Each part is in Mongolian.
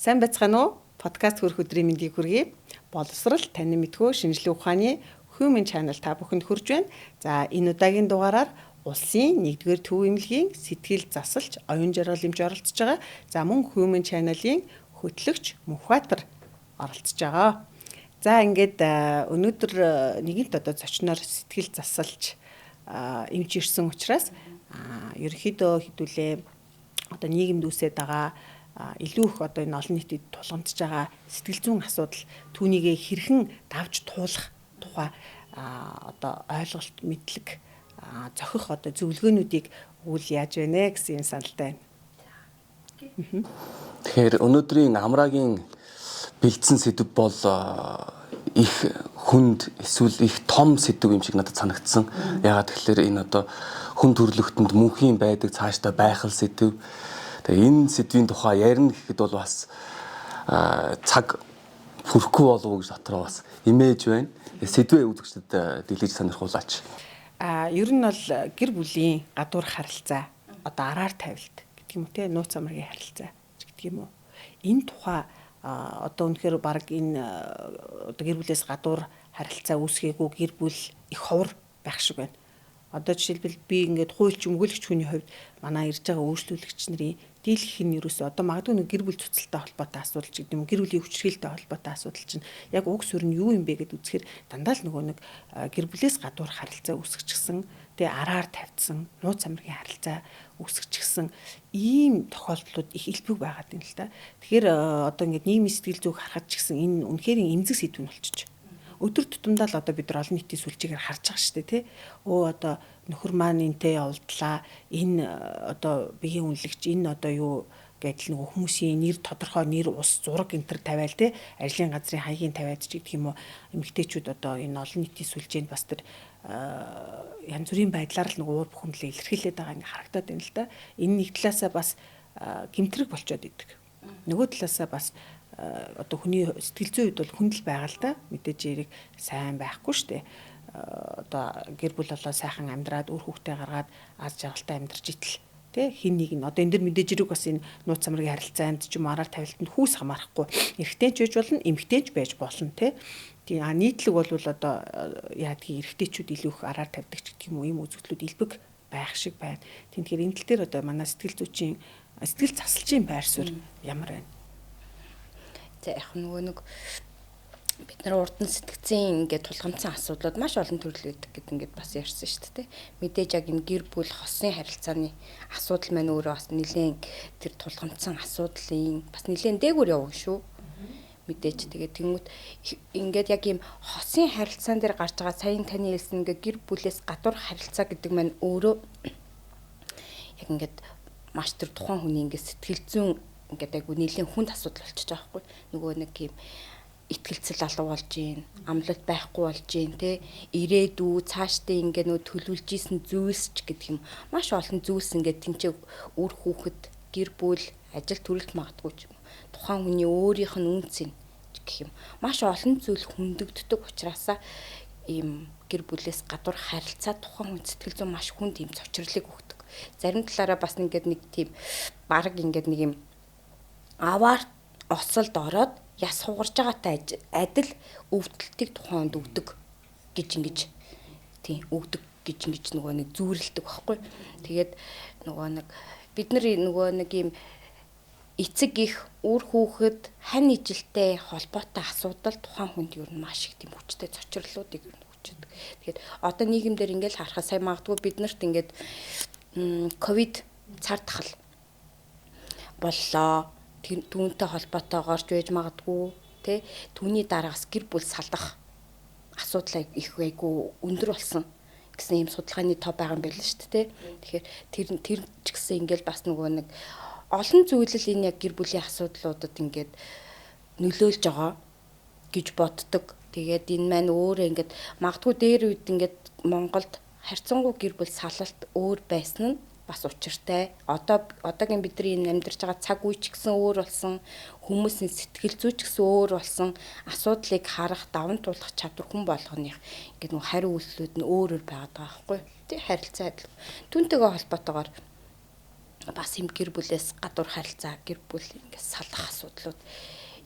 Сайн байцгаана уу? Подкаст хөрөх өдрийн мэндийг хүргэе. Боловсрал, танин мэдхүү, шинжлэх ухааны Human Channel та бүхэнд хүрж байна. За энэ удаагийн дугаараар улсын 1-р төв эмнэлгийн сэтгэл засалч оюун жаргал эмч оролцож байгаа. За мөн Human Channel-ийн хөтлөгч Мөнхбаатар оролцож байгаа. За ингээд өнөөдөр нэгэнт зочноор сэтгэл засалч эмч ирсэн учраас ерөнхийдөө хэдүүлээ нийгэмд үсээд байгаа илүү их энэ олон нийтэд тулгамдж байгаа сэтгэл зүйн асуудал түүнийгээ хэрхэн давж туулах тухай ойлголт мэдлэг зохих зөвлөгөөнүүдийг өгвөл яаж байна гэсэн саналтай байна. Тэгэхээр өнөөдрийн амраагийн бэлдсэн сэдв бол их хүнд эсвэл их том сэдв юм шиг надад санагдсан. Яагаад тэгэхээр энэ хүн төрөлхтөнд мөнхийн байдаг цаашдаа байхал сэдв. Тэгээ энэ сэдвийн тухай ярина гэхэд бол бас цаг хүрхгүй болов уу гэж дотроо бас имэж байна. Сэдвээ үзэгчдэд дэлгэж сонирхуулаач. Ер нь бол гэр бүлийн гадуур харилцаа араар тавилт гэдэг юм уу те, нууц амрын харилцаа гэдэг юм уу. Энэ тухай үнэхээр баг энэ гэр бүлээс гадуур харилцаа үүсгээгүй гэр бүл их ховор байх шиг байна. Жишээлбэл би ингээд хуульч өмгөөлөгч хүний хувьд манай ирж байгаа өөрчлөлөгч нарын дийлэх нь ерөөсөө магадгүй нэг гэр бүл цуцалтай холбоотой асуудал ч гэдэг юм, гэр бүлийн хүчирхийлэлтэй холбоотой асуудал чинь яг уг суурь нь юу юм бэ гэдээ үзэхээр дандаа л нөгөө нэг гэр бүлээс гадуур харилцаа үүсгэчихсэн, тэгээ араар тавьдсан, нууц амрын харилцаа үүсгэчихсэн ийм тохиолдлууд их илбэг байгаад байна л да. Тэгэхээр ингээд нийгмийн сэтгэл зүйг харахад ч гэсэн энэ үнэхээр эмзэг сэдв нь болчих. Өдөр тутамдаа л бид нар олон нийтийн сүлжээгээр харж байгаа шүү дээ, тий. Нөхөр маань энтэй явуулдлаа. Энэ биеийн үнэлэгч энэ юу гэдэл нөгөө хүмүүсийн нэр тодорхой нэр ус зураг энтер тавиал, тий. Ажлын газрын хаягийн тавиад ч гэх юм уу, эмэгтэйчүүд энэ олон нийтийн сүлжээнд бас тэр янз бүрийн байдлаар л нөгөө уур бухимдлыг илэрхийлээд байгаа ингээ харагдаад байна л да. Энэ нэг талаасаа бас гэмтрэг болчоод идэг. Нөгөө талаасаа бас хүний сэтгэл зүйн үед бол хүндэл байгаа л да. Мэдээж яриг сайн байхгүй штэ. Гэр бүл болоо сайхан амьдраад үр хүүхдээ гаргаад аз жаргалтай амьдарч итэл тий хин нэг нь энэ дэр мэдээж яриг бас энэ нууц амрын харилцаанд ч юм араар тавилтанд хүүс хамаарахгүй эрэгтэйч байж болно, эмэгтэйч байж болно тий. Тийм нийтлэг бол яадгийн эрэгтэйчүүд илүү их араар тавьдаг ч гэх юм уу, ийм үзэгдлүүд илбэг байх шиг байна. Тэгэхээр энэ тал дээр манай сэтгэл зүйчийн сэтгэл засалчийн байр суурь ямар байна? Яг нэг бид нар урд нь сэтгцэн ингээд тулгамдсан асуудлууд маш олон төрөл байдаг гэд ингээд бас ярьсан шүү дээ. Мэдээж яг энэ гэр бүл хосын харилцааны асуудал маань өөрөө бас нэлээд тэр тулгамдсан асуудлын бас нэлээд дээгүүр явна шүү. Мэдээж тэгээд тэнгуут ингээд яг ийм хосын харилцаан дээр гарч байгаа саяын таны хэлсэн ингээд гэр бүлээс гадуур харилцаа гэдэг маань өөрөө яг ингээд маш тэр тухайн хүний ингээд сэтгэл зүйн ингээд айгу нийлийн хүнд асуудал болчихж байгаа байхгүй. Нөгөө нэг юм итгэлцэл алга болж гин, амлалт байхгүй болж гин, те ирээдүй цаашдаа ингээд нөө төлөвлөж исэн зүйлс ч гэдэг юм. Маш олон зүйлс ингээд тэнцээ үр хүүхэд, гэр бүл, ажил төрөлт магадгүй ч юм. Тухайн хүний өөрийнх нь үнцэн гэх юм. Маш олон зүйл хүндэгддэг учраас ийм гэр бүлээс гадуур харилцаа тухайн хүн сэтгэл зүйн маш хүнд ийм цочрлыг өгдөг. Зарим талаараа бас ингээд нэг тийм баг ингээд нэг юм аваар осолд ороод яс хугарж байгаатай адил өвдөлтийг тухайд өгдөг гэж ингэж тийм өгдөг гэж ингэж нөгөө нэг зүүрэлдэг байхгүй. Тэгээд нөгөө нэг бид нар нөгөө нэг юм эцэг их үр хүүхэд хань ижилтэй холбоотой асуудал тухайн хүнд юу маш их тийм хүчтэй цочрлуудыг өгчдөг. Тэгээд нийгэмдэр ингээл харахаа сая магадгүй бид нарт ингээд ковид цар тахал боллоо. Түүнтэй холбоотойгоор ч байж магадгүй тий түүний дараагаас гэр бүл салдах асуудал их айгу өндөр болсон гэсэн юм судалгааны тоо байгаа юм байл шүү дээ. Тэгэхээр тэр ч гэсэн ингээл бас нөгөө нэг олон зүйлэл энэ яг гэр бүлийн асуудлуудад ингээд нөлөөлж байгаа гэж боддог. Тэгээд энэ маань өөрөө ингээд магадгүй дээр үед ингээд Монголд харьцангуй гэр бүл салалт өөр байсан нь бас учиртай. Одоогийн бидний амьдарч байгаа цаг үе ч гэсэн өөр болсон, хүмүүсийн сэтгэл зүй ч гэсэн өөр болсон, асуудлыг харах, даван туулах чадвар хүн болгоных ингээд нэг хариу үйлслүүд нь өөрөөр байгаад байгаа байхгүй. Тэ харилцаа адил. Түүнтэйгээ холбоотойгоор бас юм гэр бүлээс гадуур харилцаа, гэр бүл ингээд салах асуудлууд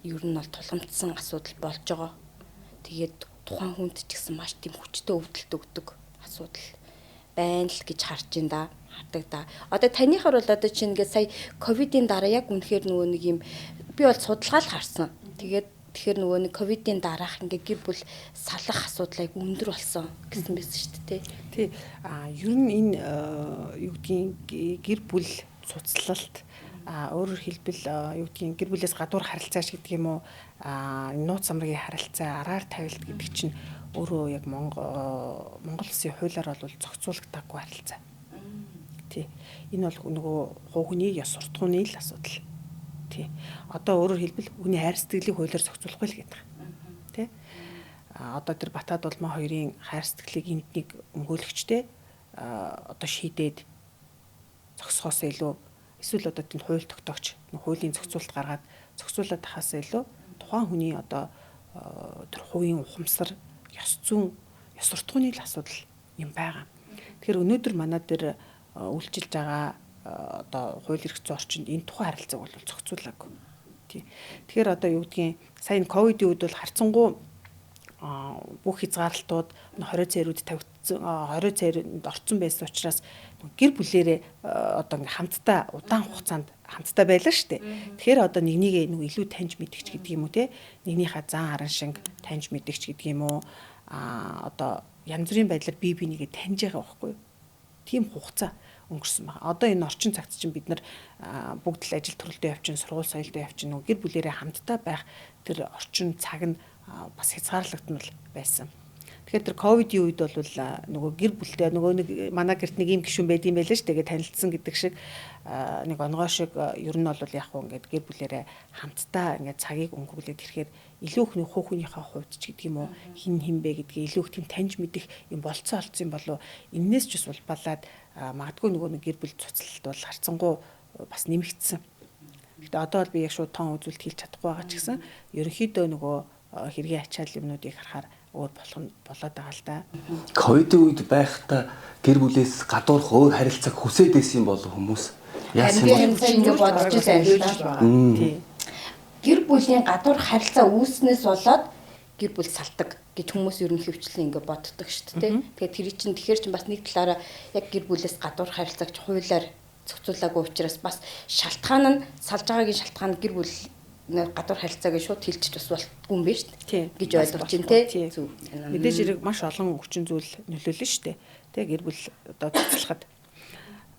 ер нь бол тулгамдсан асуудал болж байгаа. Тэгээд тухайн хүнд ч гэсэн маш тийм хүчтэй өвдөлт өгдөг асуудал байна л гэж харж байна да. Хардаг да. Одоо танийхаар бол одоо чинь ингээд сая ковидын дараа яг үнэхээр нөгөө нэг юм би бол судалгаа л харсан. Тэгэхээр нөгөө нэг ковидын дараах ингээд гэр бүл салах асуудал айгу өндөр болсон гэсэн байсан шүү дээ. Тий. Ер нь энэ юу гэдгийг гэр бүл цуцлалт өөрөөр хэлбэл юу гэдгийг гэр бүлээс гадуур харилцаа гэдэг юм уу нууц амрын харилцаа араар тавилт гэдэг чинь өөрөө яг Монгол Улсын хуулиар бол зохицуулагдаагүй харилцаа. Тий. Энэ бол нөгөө хуу хөний ёс суртахууны л асуудал. Тий. Одоо өөрөөр хэлбэл хүний хайр сэтгэлийн хуулиар зохицуулахгүй л гэдэг. Тий. Одоо тэр Батад улмаа хоёрын хайр сэтгэлийг энднийг өмгөөлөгчтэй одоо шийдээд зогсохоос илүү эсвэл одоо тийм хууль тогтоогч хуулийн зохицуулалт гаргаад зохицуулаад тахаас илүү тухайн хүний одоо тэр хувийн ухамсар ёс зүйн ёс суртахууны л асуудал юм байгаа. Тэгэхээр өнөөдөр манай дээр үйлчилж байгаа одоо хууль эрх зүйн орчинд энэ тухайн харилцааг бол зохицуулаагүй. Тий. Тэгэхээр одоо юу гэдгийг сая ковидын үед бол харцангуй бүх хязгаарлалтууд 20 цээрүүд тавигдсан 20 цээрэнд орцсон байсан учраас гэр бүлэрээ одоо ингээм хамтдаа удаан хугацаанд хамтдаа байлаа шүү дээ. Тэгэхээр одоо нэгнийг нэг илүү таньж мэдгч гэдэг юм уу те нэгнийхээ зан харан шинг таньж мэдгч гэдэг юм уу одоо янз бүрийн байдлаар бие бинийгээ таньж байгаа байхгүй юу? Тийм хугацаа өнгөрсөн байна. Одоо энэ орчин цагт чинь бид нар бүгд л ажил төрөлдөө явчихын, сургууль соёлдоо явчихын, гэр бүлэрээ хамтдаа байх тэр орчин цаг нь бас хязгаарлагдмал байсан. Тэгэхээр тэр ковидын үед бол нөгөө гэр бүлтэй нөгөө нэг манай гэрт нэг юм гишүүн байд юм байлаа шүү дээ танилцсан гэдэг шиг нэг онгой шиг ер нь бол яг хөө ингээд гэр бүлэрээ хамтдаа ингээд цагийг өнгөрүүлээд ирэхээр илүү их хуу хүнийхээ хувьд ч гэдэг юм уу хин бэ гэдгийг илүү их тийм таньж мэдэх юм болцоо олцсон болов энээс ч бас улбалаад магадгүй нөгөө нэг гэр бүл цуцлалт бол харцангуй бас нэмэгдсэн. Гэхдээ одоо бол би яг шууд тоон үзүүлэлт хийж чадахгүй байгаа ч гэсэн ерөнхийдөө нөгөө хэргийн ачаал юмнуудыг харахаар өөр болоод байгаа л да. Ковидын үед байхдаа гэр бүлээс гадуурх өөр харилцааг хүсээд байсан болов хүмүүс. Яасан ингэ бодож байсан. Тий. Гэр бүлийн гадуур харилцаа үүснээс болоод гэр бүл салдаг гэж хүмүүс ер нь хөвчлэн ингэ боддог шүү дээ. Тэгээд тэр чинь тэгэхээр чинь бас нэг талаараа яг гэр бүлээс гадуур харилцаагч хуулиар зохицуулаагүй учраас бас шалтгаан нь салж байгаагийн шалтгаан гэр бүл гадуур харилцааг шууд хилчиж бас болтгүй юм байна шүү дээ гэж ойлгож байна тий. Мэдээж хэрэг маш олон хүчин зүйл нөлөөлнө шүү дээ. Тэ гэр бүл одоо цуцлахад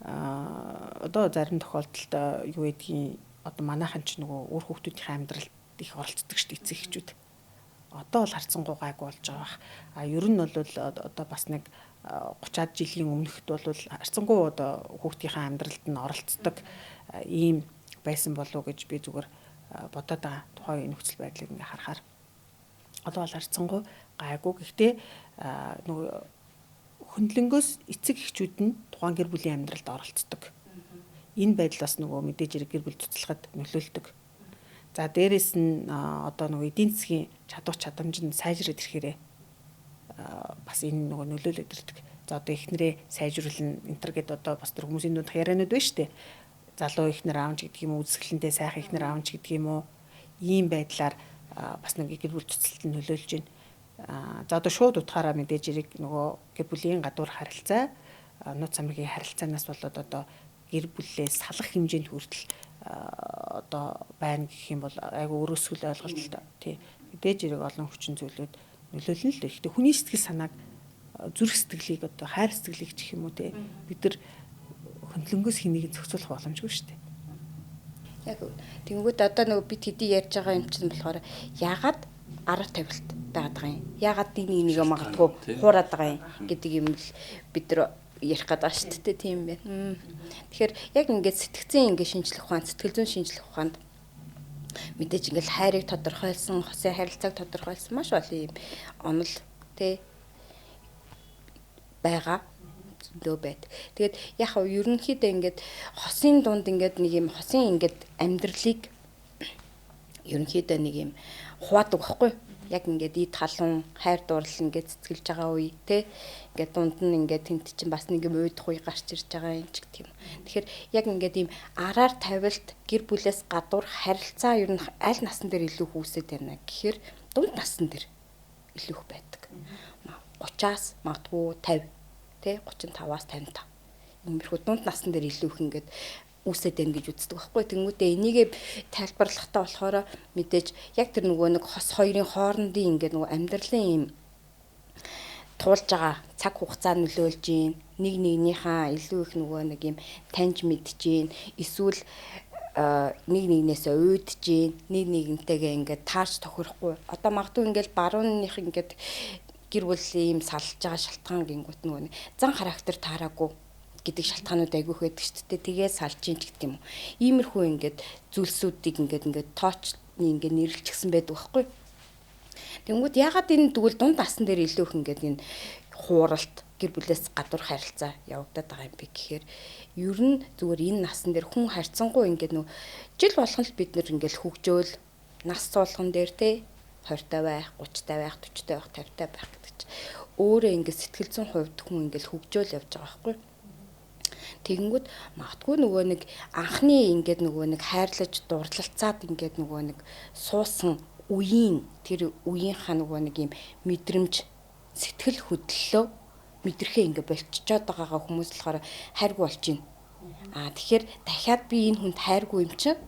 одоо зарим тохиолдолд юу гэдгийг одоо манайхан ч нөгөө өөр хүүхдүүдийн амьдралд их оролцдог шүү дээ эцэг эхчүүд. Одоо бол харцангуй гайгүй болж байгаа. Ер нь бол одоо бас нэг 30-аад жилийн өмнөхд бол харцангуй одоо хүүхдийн амьдралд нь оролцдог ийм байсан болов уу гэж би зүгээр бодоод байгаа. Тухайн нөхцөл байдлыг ингээ харахаар одоо бол харцангуй гайгүй. Гэхдээ нөгөө хөндлөнгөөс эцэг эхчүүд нь тухайн гэр бүлийн амьдралд оролцдог. Энэ байдал бас нөгөө мэдээж хэрэг гэр бүл цуцлахад нөлөөлдөг. За дээрэс нь одоо нөгөө эдийн засгийн чадамж нь сайжраад ирэхээрээ бас энэ нөгөө нөлөөлөд ирдэг. За одоо эхнэрээ сайжруулна энтер гэд одоо бас тэр хүмүүсийн дунд яриануд байна шүү дээ. Залуу ихнэр аавч гэдэг юм уу, үзэсгэлэнтэй сайхан ихнэр аавч гэдэг юм уу, ийм байдлаар бас нэг гэр бүл цуцлалт нөлөөлж байна. За одоо шууд утгаараа мэдээж хэрэг нөгөө гэр бүлийн гадуур харилцаа, нууц амрын харилцаанаас болоод одоо гэр бүлээс салах хэмжээнд хүртэл одоо байна гэх юм бол айгу өрөөсгөл ойлголт л та. Тий. Мэдээж хэрэг олон хүчин зүйлүүд нөлөөлнө л дээ. Гэхдээ хүний сэтгэл санааг зүрх сэтгэлийг одоо хайр сэтгэлийг гэх юм уу те бид нар хөндлөнгөөс хэнийг зохицуулах боломжгүй шүү дээ. Яг тэгэнгүүт одоо нөгөө бид хэдий ярьж байгаа юм чинь болохоор яагаад арга тавилт байгаад байгаа юм. Яагаад нэг магадгүй хуураад байгаа юм гэдэг юм л бид нар ярих гэдэг ба шүү дээ тийм байна. Тэгэхээр яг ингээд сэтгцэн ингээд шинжлэх ухаан, сэтгэл зүйн шинжлэх ухаанд мэдээж ингээд хайрыг тодорхойлсон, хосын харилцааг тодорхойлсон маш олон юм онол тий байгаа зөндөө байд. Тэгээд яг хав ерөнхийдөө ингээд хосын дунд ингээд нэг юм хосын ингээд амьдралыг ерөнхийдөө нэг юм хуваадаг байхгүй. яг ингээд ид халуун хайр дурлал ингээд цэцгэлж байгаа үе те ингээд дунд нь ингээд тент чинь бас нэг юм уйдах үе гарч ирж байгаа юм ч гэх юм. Тэгэхээр яг ингээд ийм араар тавилт гэр бүлээс гадуур харилцаа ер нь аль насн дээр илүү хүүсэд байна гэхээр дунд насн дээр илүү их байдаг. 30-аас магадгүй 50 те 35-аас 55. Иймэрхүү дунд насн дээр илүү их ингээд үсэд байна гэж үздэг байхгүй. Тэнгүүтээ энийгээ тайлбарлахтаа болохоор мэдээж яг тэр нөгөө нэг хос хоёрын хоорондын ингээд нөгөө амьдралын юм туулж байгаа цаг хугацаа нөлөөлж гин нэг нэгнийхээ илүү их нөгөө нэг юм таньж мэдж гин эсвэл нэг нэгнээсээ уйдж гин нэг нэгнтэйгээ ингээд таарч тохирохгүй. Одоо магадгүй ингээд барууных ингээд гэр бүлийн юм салж байгаа шалтгаан гингүүт нөгөө зан характер таараагүй гэдэг шалтгаанууд айгүйх байдаг шүү дээ. Тэгээ салж ийн ч гэдэг юм уу. Иймэрхүү ингээд зүйлсүүдийг ингээд тоочны ингээд нэрлэлчихсэн байдаг байхгүй. Тэнгүүд ягаад энэ тэгвэл дунд насн дээр илүү их ингээд энэ хууралт гэр бүлээс гадуур харилцаа явагдаад байгаа юм бэ гэхээр ер нь зүгээр энэ насн дээр хүн харьцангуй ингээд нөө жил болгон л бид нэр ингээд хөгжөөл нас суулган дээр те 20-тай байх, 30-тай байх, 40-тай байх, 50-тай байх гэдэг чинь өөрөө ингээд сэтгэл зүйн хувьд хүн ингээд хөгжөөл явж байгаа байхгүй. Тэгэнгүүт магадгүй нөгөө нэг анхны ингээд нөгөө нэг хайрлаж дурлалцаад ингээд нөгөө нэг суусан үеийн тэр үеийнхаа нөгөө нэг юм мэдрэмж сэтгэл хөдлөлөө мэдрэхээ ингээд болчиход байгаагаа хүмүүс болохоор хайргүй болж байна. Тэгэхээр дахиад би энэ хүнд хайргүй юм чинь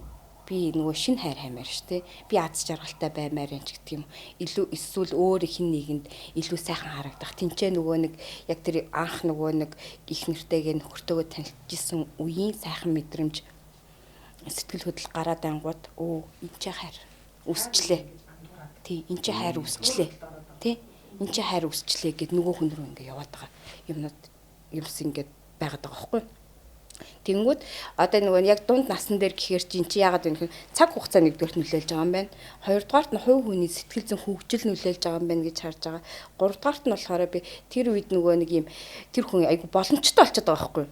би нөгөө шин хайр хаймаар штэ. Би аз жаргалтай баймаар юм ч гэдэг юм. Илүү эсвэл өөр хин нэгэнд илүү сайхан харагдах. Тинчээ нөгөө нэг яг тэр анх нөгөө нэг их нэртэйгээ нөхөртөөгөө танилцсан үеийн сайхан мэдрэмж сэтгэл хөдлөл гараад ангууд энэ ч хайр үсчлээ. Тий, энэ ч хайр үсчлээ. Тий, энэ ч хайр үсчлээ гэд нөгөө хүн рүү ингээ яваад байгаа юмнууд юмс ингээ байгаад байгаа байхгүй. Тэнгүүд одоо нөгөө яг дунд насн дээр гэхээр чи яагаад вэ гэхээр цаг хугацаа нэгдүгээрт нөлөөлж байгаа юм байна. Хоёрдугаарт нь хувь хүний сэтгэл зүйн хөгжил нөлөөлж байгаа юм байна гэж харж байгаа. Гуравдугаарт нь болохоор би тэр үед нөгөө нэг юм тэр хүн айгу боломжтой болчиход байгаа байхгүй.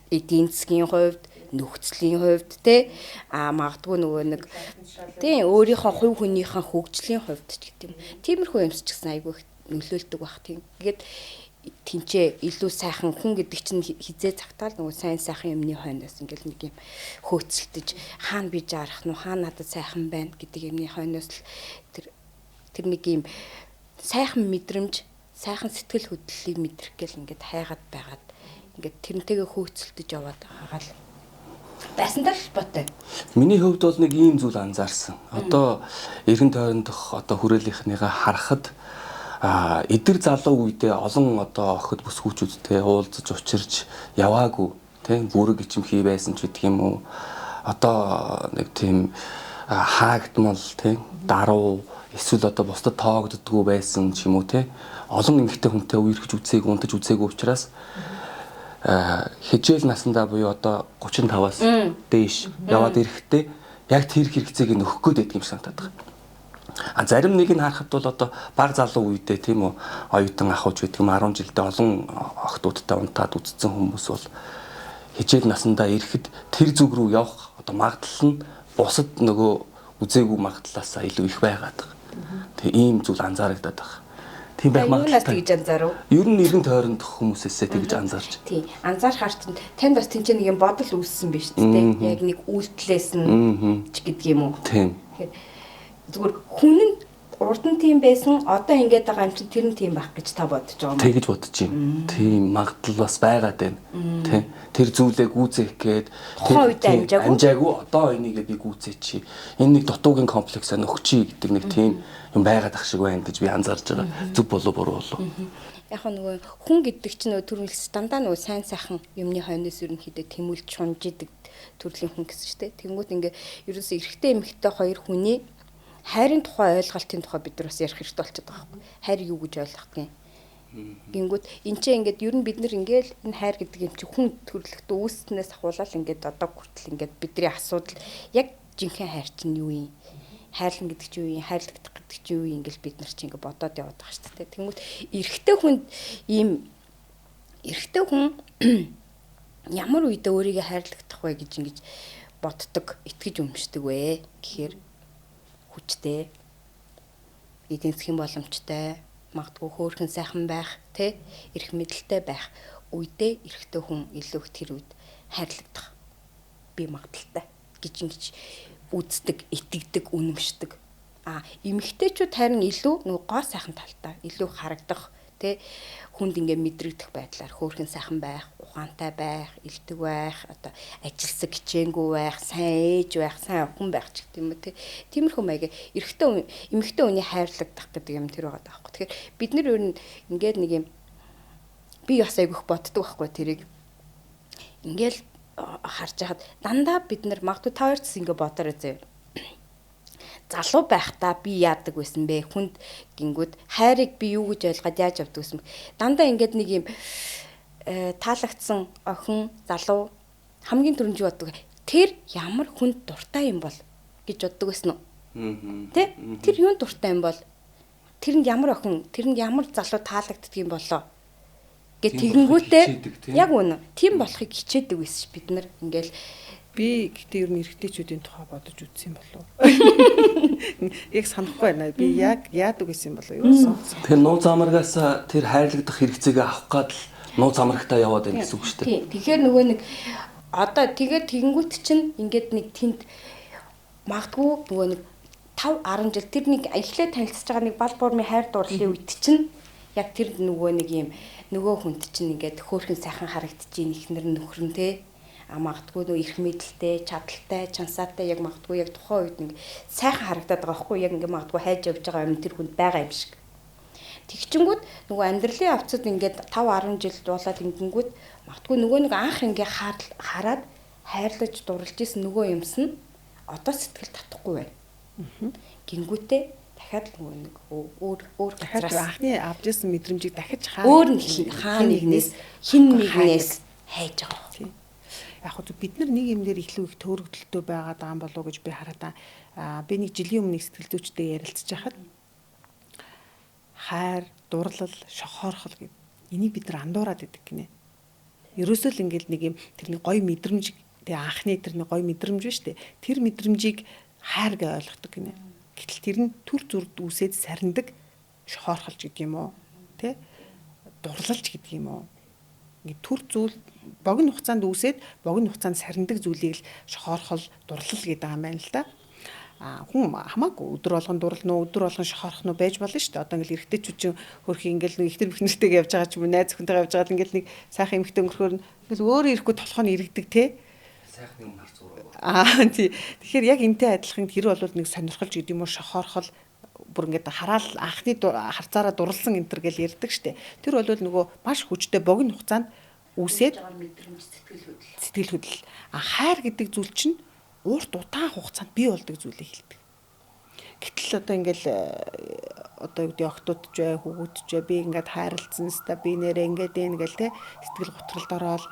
Эдийн засгийн хувьд, нөхцөлийн хувьд те магадгүй нөгөө нэг тийм өөрийнхөө хувь хүнийхээ хөгжлийн хувьд ч гэдэг юм. Тиймэрхүү юмс ч гэсэн айгу нөлөөлдөг байх тийм. Тэгээд тинчээ илүү сайхан хүн гэдэг чинь хизээ цагтаал нөгөө сайн сайхан юмны хойноос ингээл нэг юм хөөцөлдөж хаана би жаарах нь хаана надад сайхан байна гэдэг юмны хойноос л тэр нэг юм сайхан мэдрэмж сайхан сэтгэл хөдлөлийг мэдрэх гэл ингээд хайгаад байгаад ингээд тэрнтэйгээ хөөцөлдөж яваад байгаа л байсантай л ботой. Миний хувьд бол нэг ийм зүйл анзаарсан. Одоо эргэн тойрондох одоо хүрээлийнхнийгаа харахад эдгэр залуу үедээ олон одоо охид бүс хүүчүүдтэй уулзаж учирч яваагүй тийм бүрэг ичимхий байсан ч гэдэг юм уу. Одоо нэг тийм хаагдмал тийм даруу эсвэл одоо бусдад тоогддггүй байсан ч юм уу тийм олон эмэгтэй хүнтэй үерхэж үзээгүй унтаж үзээгүй учраас хижээл насандаа буюу одоо 35-аас дээш яваад ирэхдээ яг тэр хэрэгцээг нөхөх гээд байдаг юм санагдаад байна. Зарим нэг нь харахад бол одоо баг залуу үедээ тийм үү оюутан ахуйч гэдэг юм 10 жилдээ олон охтуудтай унтаад үдцсэн хүмүүс бол хижээл насандаа ирэхэд тэр зүг рүү явах одоо магадлал нь бусад нөгөө үзээгүй магадлалаасаа илүү их байгаад байгаа. Тэгээ ийм зүйл анзаарагдаад байгаа. Тийм байх магадлалтай. Тэгж анзаарав. Ер нь нэгэн тойрондох хүмүүсээсээ тэгж анзаарч. Тийм. Анзаархаар чинь танд бас тэнцээ нэг юм бодол үүссэн биз дээ. Яг нэг үйлдэлээс нь ч гэдэг юм уу. Тийм. Зүгээр хүн нь урд нь тийм байсан одоо ингэж байгаа юм чи тэр нь тийм байх гэж та бодож байгаа юм. Тэгэж бодож байна. Тийм магадлал бас байгаад байна. Тийм. Тэр зүйлээ гүйцээх гээд амжаагүй одоо энийгээ би гүйцээчи. Энэ нэг дутуугийн комплексаа нөхчий гэдэг нэг тийм юм байгаад ах шиг байна гэж би анзаарж байгаа. Зүг болов буруу болов. Яг нөгөө хүн гэдэг чинь нөгөө төрөлс дандаа нөгөө сайн сайхан юмны хойноос ерөнхийдөө тэмүүлж шунж идэг төрлийн хүн гэсэн шүү дээ. Тэнгүүд ингээ ерөөсөө эрэгтэй эмэгтэй хоёр хүний хайрын тухай ойлголтын тухай бид нар бас ярих хэрэгтэй болчиход байгаа байхгүй. Хайр юу гэж ойлгох юм. Гингүүд энэ ч ингээд ер нь бид нар ингээл энэ хайр гэдэг юм чи хүн төрлөختөө үүснээс ахуулаад ингээд одоо хүртэл ингээд бидний асуудал яг жинхэнэ хайр чинь юу юм? Хайрлан гэдэг чинь юу юм? Хайрлагдах гэдэг чинь юу юм? Ингээл бид нар чи ингээд бодоод яваад байгаа шүү дээ. Тэнгүүд эрэгтэй хүнд ийм эрэгтэй хүн ямар үедээ өөрийгөө хайрлагдах вэ гэж ингэж боддог, итгэж өмшдөг вэ гэхээр хүчтэй эдийн засгийн боломжтой, магадгүй хөөрхөн сайхан байх, тэ эрх мэдэлтэй байх үедээ эрэгтэй хүн илүү их тэр үед хайрлагдах би магадaltaй гэж үздэг, итгэдэг, үнэмшдэг. Эмэгтэйчүүд харин илүү нөгөө гоо сайхан талтай илүү харагдах, тэ хүнд ингээ мэдрэгдэх байдлаар хөөрхөн сайхан байх, ухаантай байх, элдэг байх, одоо ажилсаг хичээнгүй байх, сайн ээж байх, сайн охин байх ч гэх юм уу, тэ. Тиймэрхүү маяг эмэгтэй хүний хайрлагдах гэдэг юм тэр байгаа даахгүй. Тэгэхээр бид нар ер нь ингээд нэг юм би бас айгүйх боддог байхгүй тэрийг. Ингээл харж хахад дандаа бид нар магадгүй та хоёр ч ингээ бодорой зөө. Залуу байхдаа би яадаг байсан бэ? Хүнд гингүүд хайрыг би юу гэж ойлгоод яаж авдаг байсан бэ? Дандаа ингээд нэг юм таалагдсан охин, залуу хамгийн түрүүнд юу боддог? Тэр ямар хүнд дуртай юм бол гэж боддог байсан уу? Тэ? Тэр юунд дуртай юм бол? Тэрэнд ямар охин, тэрэнд ямар залуу таалагддаг юм болоо? Гэт тэгэнгүүтээ яг үнэ. Тийм болохыг хичээдэг байсан ш бид нар ингээл би гэхдээ ер нь эрэгтэйчүүдийн тухай бодож үзсэн болов. Яг санахгүй байна. Би яг яадаг гэсэн болов юу сан. Тэр нууц амаргаас тэр хайрлагдах хэрэгцээгээ авах гад л нууц амаргатаа яваад байна гэсэн үг шүү дээ. Тийм. Тэгэхээр нөгөө нэг одоо тэгээд тэгэнгүүт чинь ингээд нэг тэнд магадгүй нөгөө нэг 5-10 жил тэр нэг эхлээд танилцж байгаа нэг бал буурмын хайр дурлалын үед чинь яг тэр нөгөө нэг юм нөгөө хүнд чинь ингээд хөөрхөн сайхан харагдчихээн ихнэр нөхрөн те магадгүй нөгөө эрх мэдэлтэй, чадaltaй, чансаатай яг магадгүй яг тухайн үед нэг сайхан харагдаад байгаа байхгүй яг ингээд магадгүй хайж явж байгаа юм тэр хүнд байгаа юм шиг. Тэгчингүүд нөгөө амьдралын явцад ингээд 5-10 жил дуулаад ингэнгүүд магадгүй нөгөө нэг анх ингээд хараад хайрлаж дурлж исэн нөгөө юмс нь одоо сэтгэл татахгүй байна. Гингүүтээ дахиад нөгөө нэг өөр газраас анхны авч ирсэн мэдрэмжийг дахиж өөр нэгнээс хин нэгнээс хайж байгаа. Тийм. Яг хөө бид нар нэг юм дээр илүү их төөрөгдөлтөө байгаад байгаа юм болов уу гэж би хараад би нэг жилийн өмнө сэтгэл зүйчтэй ярилцж байхад хайр, дурлал, шохоорхол гэдэг энийг бид нар андуураад идэг гинэ. Ерөөсөө л ингээл нэг юм тэр нэг гоё мэдрэмж тэгээ анхны тэр нэг гоё мэдрэмж биш үү? Тэр мэдрэмжийг хайр гэж ойлгодог гинэ. Гэтэл тэр нь төр зүрд үсээд сарндаг шохоорхолж гэдэг юм уу? Тэ? Дурлалж гэдэг юм уу? Ингээ төр зүйл богино хугацаанд үсээд богино хугацаанд сарндаг зүйлийг л шохоорхол, дурлал гэдэг юм байна л да. Хүн хамаагүй өдөр болгон дурлал өдөр болгон шохоорох нь байж болно шүү дээ. Одоо ингээл эргэжтэйчүүд чинь хөрх ингээл нэг ихтер бихнэртэйгээ явж байгаа ч юм уу найз өхөнтэйгээ явж байгаа ингээл нэг сайхан эмэгтэй өнгөрөхөр ингээл өөрөө ирэхгүй толгой нь иргэдэг те. Сайхан юм харцуураа. Тий. Тэгэхээр яг энтэй адилхан тэр бол нэг сонирхолж гэдэг юм уу шохоорхол бүр ингээд хараал анхны харцаараа дурлсан энэ төр гэж ярьдаг шүү дээ. Тэр бол нөгөө маш хүчтэй богино хугацаанд үсээд сэтгэл хөдлөл. Хайр гэдэг зүйл чинь урт удаан хугацаанд бий болдог зүйлийг хэлдэг. Гэтэл одоо ингээл одоо юу гэдэг октодж бай, хүүхдж бай, би ингээд хайрлцсан ста би нэрээ ингээд ингээл те сэтгэл готролд ороод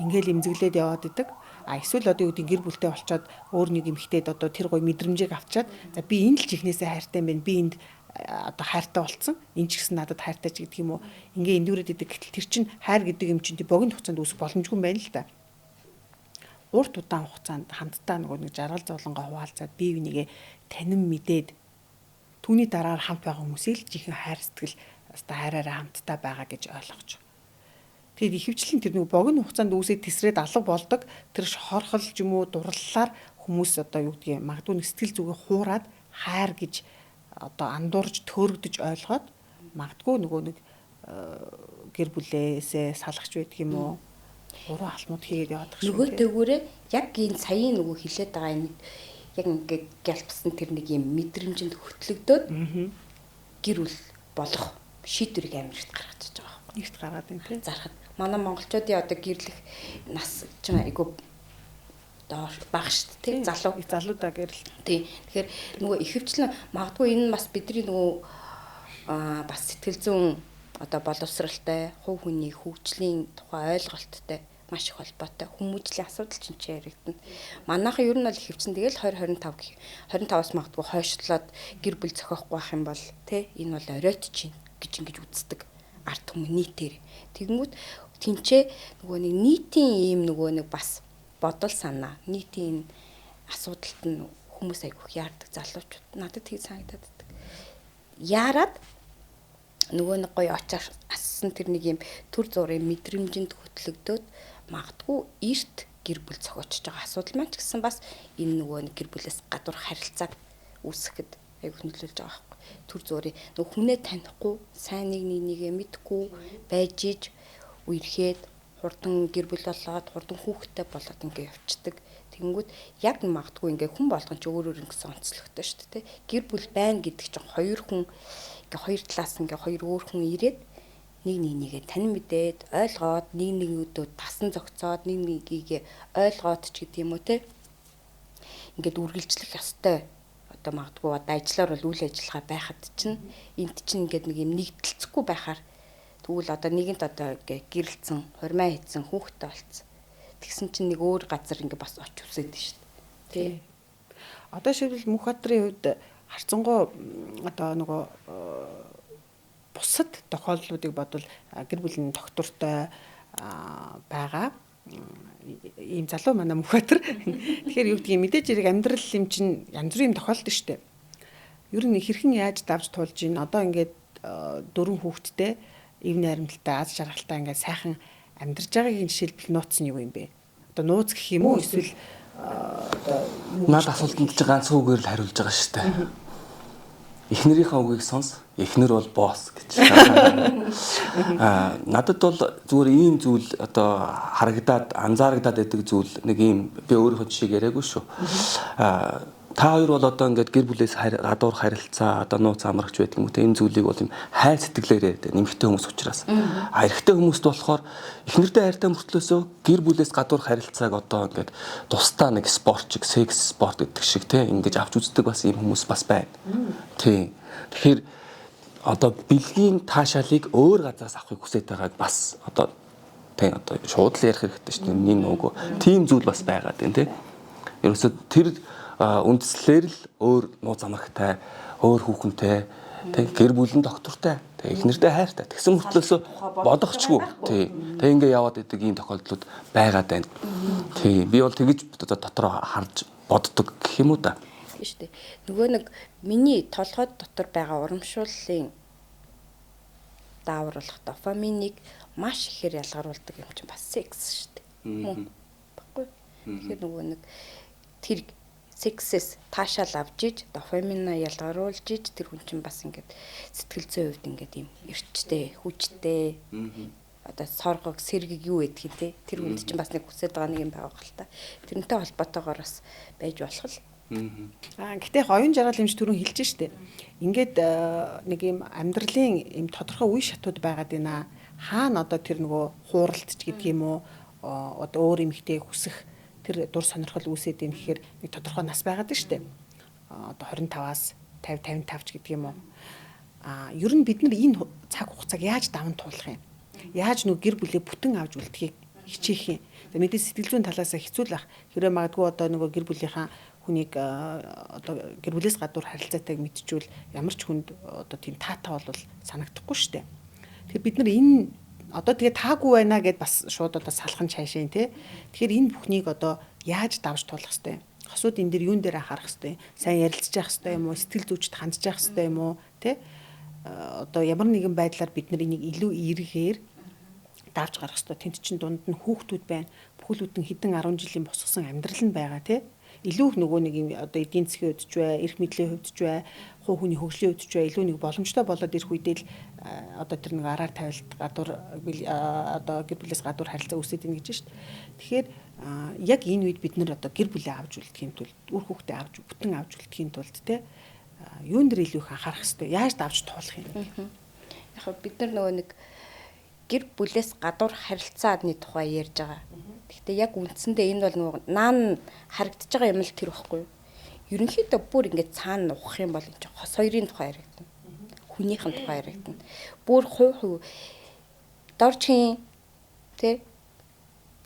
ингээл имзэглээд яваад идэг. Эсвэл одоо юу гэдэг гэр бүлтэй болчоод өөр нэг эмэгтэйд одоо тэр гоё мэдрэмжийг авчаад за би энэ л чихнээсээ хайртай юм байна. Би энд одоо хайртай болцсон. Энэ ч гэсэн надад хайртай ч гэдэг юм уу. Ингээ эндүүрээд идэг. Гэтэл тэр чинь хайр гэдэг юм чинь богино хугацаанд үүсэх боломжгүй юм байна л да. Урт удаан хугацаанд хамтдаа нөгөө нэг жаргал зовлонгоо хуваалцаад бие бинийгээ танин мэдээд түүний дараагаар хамт байгаа хүмүүсийг л жихэн хайр сэтгэл одоо хайраараа хамтдаа байгаа гэж ойлгож байгаа. Тэгээд ихэвчлэн тэр нэг богино хугацаанд үүсээд тесрээд алга болдог тэр шохоорхол ч юм уу дурлалаар хүмүүс одоо юу гэдгийг магадгүй нэг сэтгэл зүгээ хуураад хайр гэж одоо андуурж төөрөгдөж ойлгоод магадгүй нөгөө нэг гэр бүлээсээ салгаж байдаг юм уу уруу алмууд хийгээд яваад байгаа шүү. Нөгөө төгөөрөө яг энэ саяын нөгөө хилээд байгаа юм яг ингээд гялбсан тэр нэг юм мэдрэмжинд хөтлөгдөөд гэр бүл болох шийдвэрийг амирт гаргаж байгаа байхгүй. Нэгт гаргаад байна тийм. Зарахад манай монголчуудын одоо гэрлэх нас ч айгу доош бага шүү дээ тийм залуудаа гэрэл. Тийм. Тэгэхээр нөгөө ихэвчлэн магадгүй энэ бас бидний нөгөө бас сэтгэл зүйн одоо боловсралтай, хувь хүний хөгжлийн тухай ойлголттой маш их холбоотой хүмүүжлийн асуудал чинь яригдана. Манайхан ер нь бол ихэвчлэн тэгэл 2025-аас магадгүй хойшлоод гэр бүл зохиохгүй байх юм бол тий энэ бол оройтж чинь гэж ингэж үздэг арт хүмүүс нийтээр. Тэгэнгүүт тэнцээ нөгөө нэг нийтийн ийм нөгөө нэг бас бодол санаа, нийтийн асуудалд нь хүмүүс айгүйх яардаг залуучууд надад тийг санагдаад байдаг. яарад нөгөө нэг гоё очоор ассан тэр нэг юм төр зургийн мэдрэмжинд хөтлөгдөөд магадгүй эрт гэр бүл зохиочж байгаа асуудал маань ч гэсэн бас энэ нөгөө нэг гэр бүлээс гадуур харилцааг үүсгэхэд аяг нөлөөлж байгаа байхгүй. Төр зургийн нөгөө хүнээ танихгүй, сайн нэг нэгээ мэдгүй байж иж үерхэд хурдан гэр бүл болоод хурдан хүүхэдтэй болоод ингээ явцдаг. Тэнгүүд яг магадгүй ингээ хүн болгон ч өөр ингэсэн онцлогтой шүү дээ. Гэр бүл байна гэдэг чинь хоёр хүн ингээ хоёр талаас ингээ хоёр өөр хүн ирээд нэг нэгээ тань мэдээд ойлгоод нэг нэгнүүдөө тасан зогцоод нэг нэгийг ойлгоод ч гэдэг юм уу те. Ингээд үргэлжлэх ёстой. Одоо магадгүй одоо ажиллаар бол үйл ажиллагаа байхад чинь энд чинь ингээд нэг юм нэгдэлцэхгүй байхаар тэгвэл одоо нэгэнт одоо гэрэлцэн, хурмаа хийцэн, хүүхэдтэй болцсон. Тэгсэн чинь нэг өөр газар ингээ бас оч үсээд шүү дээ. Тий. Одоо шийдвэл Мөнхбаатарын хувьд харцангуй одоо нөгөө бусад тохиолдлуудыг бодвол гэр бүлийн доктортой байгаа ийм залуу манай Мөнхбаатар. Тэгэхээр юу гэдгийг мэдээж хэрэг амьдрал юм чинь янз бүрийн тохиолдсон шүү дээ. Ер нь хэрхэн яаж давж туулж ийн одоо ингээд 4 хүүхэдтэй эв найрамдалтай аз жаргалтай ингээд сайхан амьдарч байгаагийн жишээлбэл нууц нь юу юм бэ? Одоо нууц гэх юм уу эсвэл одоо наад асуултанд ч ганц үгээр л хариулж байгаа шүү дээ. Эхнэрийнхээ үгийг сонс, эхнэр бол босс гэж. Надад бол зүгээр ийм зүйл одоо харагдаад, анзаарагдаад байдаг зүйл нэг ийм би өөрийнхөө жишээг яриаггүй шүү. Та хоёр бол одоо ингээд гэр бүлээс гадуур харилцаа, одоо нууц амрагч байдаг юм уу те энэ зүйлийг бол юм хайр сэтгэлээрээ нэмэгтэй хүмүүс учраас. Эрэгтэй хүмүүст болохоор эхнэртэй хайртай мөртлөөсөө гэр бүлээс гадуур харилцааг одоо ингээд тусдаа нэг спорт чиг, секс спорт гэдэг шиг те ингэж авч үздэг бас ийм хүмүүс бас байна. Тийм. Тэгэхээр одоо бэлгийн таашаалыг өөр газраас авахыг хүсэж байгааг бас одоо тийм одоо шууд л ярих хэрэгтэй шүү дээ. Нэг нөгөө тийм зүйл бас байгаад байна те. Ерөөсөө тэр үндслээр л өөр нууц амрагтай, өөр хүүхэнтэй, тэг гэр бүлэн доктортой, тэг эхнэртэй хайртай. Тэгсэн мөртлөөсөө бодохчгүй. Тий. Тэг ингээ яваад идэг ийм тохиолдлууд байгаад байна. Тий. Би бол тэгэж дотроо харж боддог гэх юм уу да. Тийм шүү дээ. Нөгөө нэг миний толгойд дотор байгаа урамшууллын даавруулах дофаминыг маш ихээр ялгаруулдаг юм чинь бас секс шүү дээ. Мөн. Баггүй. Тэгэхээр нөгөө нэг тэр сексэс таашаал авж иж дофаминаа ялгаруулж иж тэр хүн чинь бас ингээд сэтгэл зүйн хувьд ингээд юм эрчтэй, хүчтэй. Одоо соргог, сэргийг юу гэдгийг те тэр хүнд чинь бас нэг хүсэж байгаа нэг юм байгаа хэл та. Тэрнтэй холбоотойгоор бас байж болох л. Гэтэ оюун жаргал юмш түрүүн хэлж штэ. Ингээд нэг юм амьдралын юм тодорхой үе шатууд байгаад байна. Хаана одоо тэр нөгөө хууралтч гэдэг юм уу одоо өөр эмэгтэй хүсэх тэр дур сонирхол үүсээд юм гэхээр нэг тодорхой нас байгаад байна шүү дээ. Одоо 25-аас 50, 55 ч гэдэг юм уу. Ер нь бид нар энэ цаг хугацааг яаж даван туулах юм? Яаж нөгөө гэр бүлээ бүтэн авч үлдэхийг хичээх юм? Мэдээж сэтгэл зүйн талаас хэцүү л ах. Хэрвээ магадгүй одоо нөгөө гэр бүлийнхаа хүнийг одоо гэр бүлээс гадуур харилцаатайг мэдчихвэл ямар ч хүнд одоо тийм таатай бол санагдахгүй шүү дээ. Тэгэхээр бид нар энэ одоо тэгээ таагүй байна гэд бас шууд одоо салхан чаашаа тий. Тэгэхээр энэ бүхнийг одоо яаж давж туулах хэвтэй. Хосууд энэ дэр юун дээр анхаарах хэвтэй. Сайн ярилцж явах хэвтэй юм уу? Сэтгэл зүйчд хандж явах хэвтэй юм уу? Тий. Одоо ямар нэгэн байдлаар бид нар энийг илүү эргээр давж гарах хэвтэй. Тэнд чинь дунд нь хүүхдүүд байна. Бүхэлдэн хэдэн 10 жилийн босгосон амьдрал нь байгаа тий. Илүү нөгөө нэг юм одоо эдийн засгийн хувьд ч бай, эрх мэдлийн хувьд ч бай, хуу хөний хөгжлийн хувьд ч бай илүү нэг боломжтой болоод ирэх үедээ л одоо тэр нэг араар тавилт гадуур одоо гэр бүлээс гадуур харилцаа үүсээд ийн гэж байна шүү дээ. Тэгэхээр яг энэ үед бид нар одоо гэр бүлээ авч үлдэхийн тулд, үр хүүхдээ авч бүтэн авч үлдэхийн тулд те юун дээр илүү их анхаарах хэрэгтэй, яаж давж туулах юм. Яг бид нар нөгөө нэг гэр бүлээс гадуур харилцааны тухай ярьж байгаа. Гэхдээ яг үндсэндээ энэ бол нөгөө наан харагдаж байгаа юм л тэр байхгүй юу? Ерөнхийдөө бүр ингээд цаана ухах юм бол энэ чинь хос хоёрын тухай яригдана. Хүнийхэн тухай яригдана. Бүр хувь дорчин тэ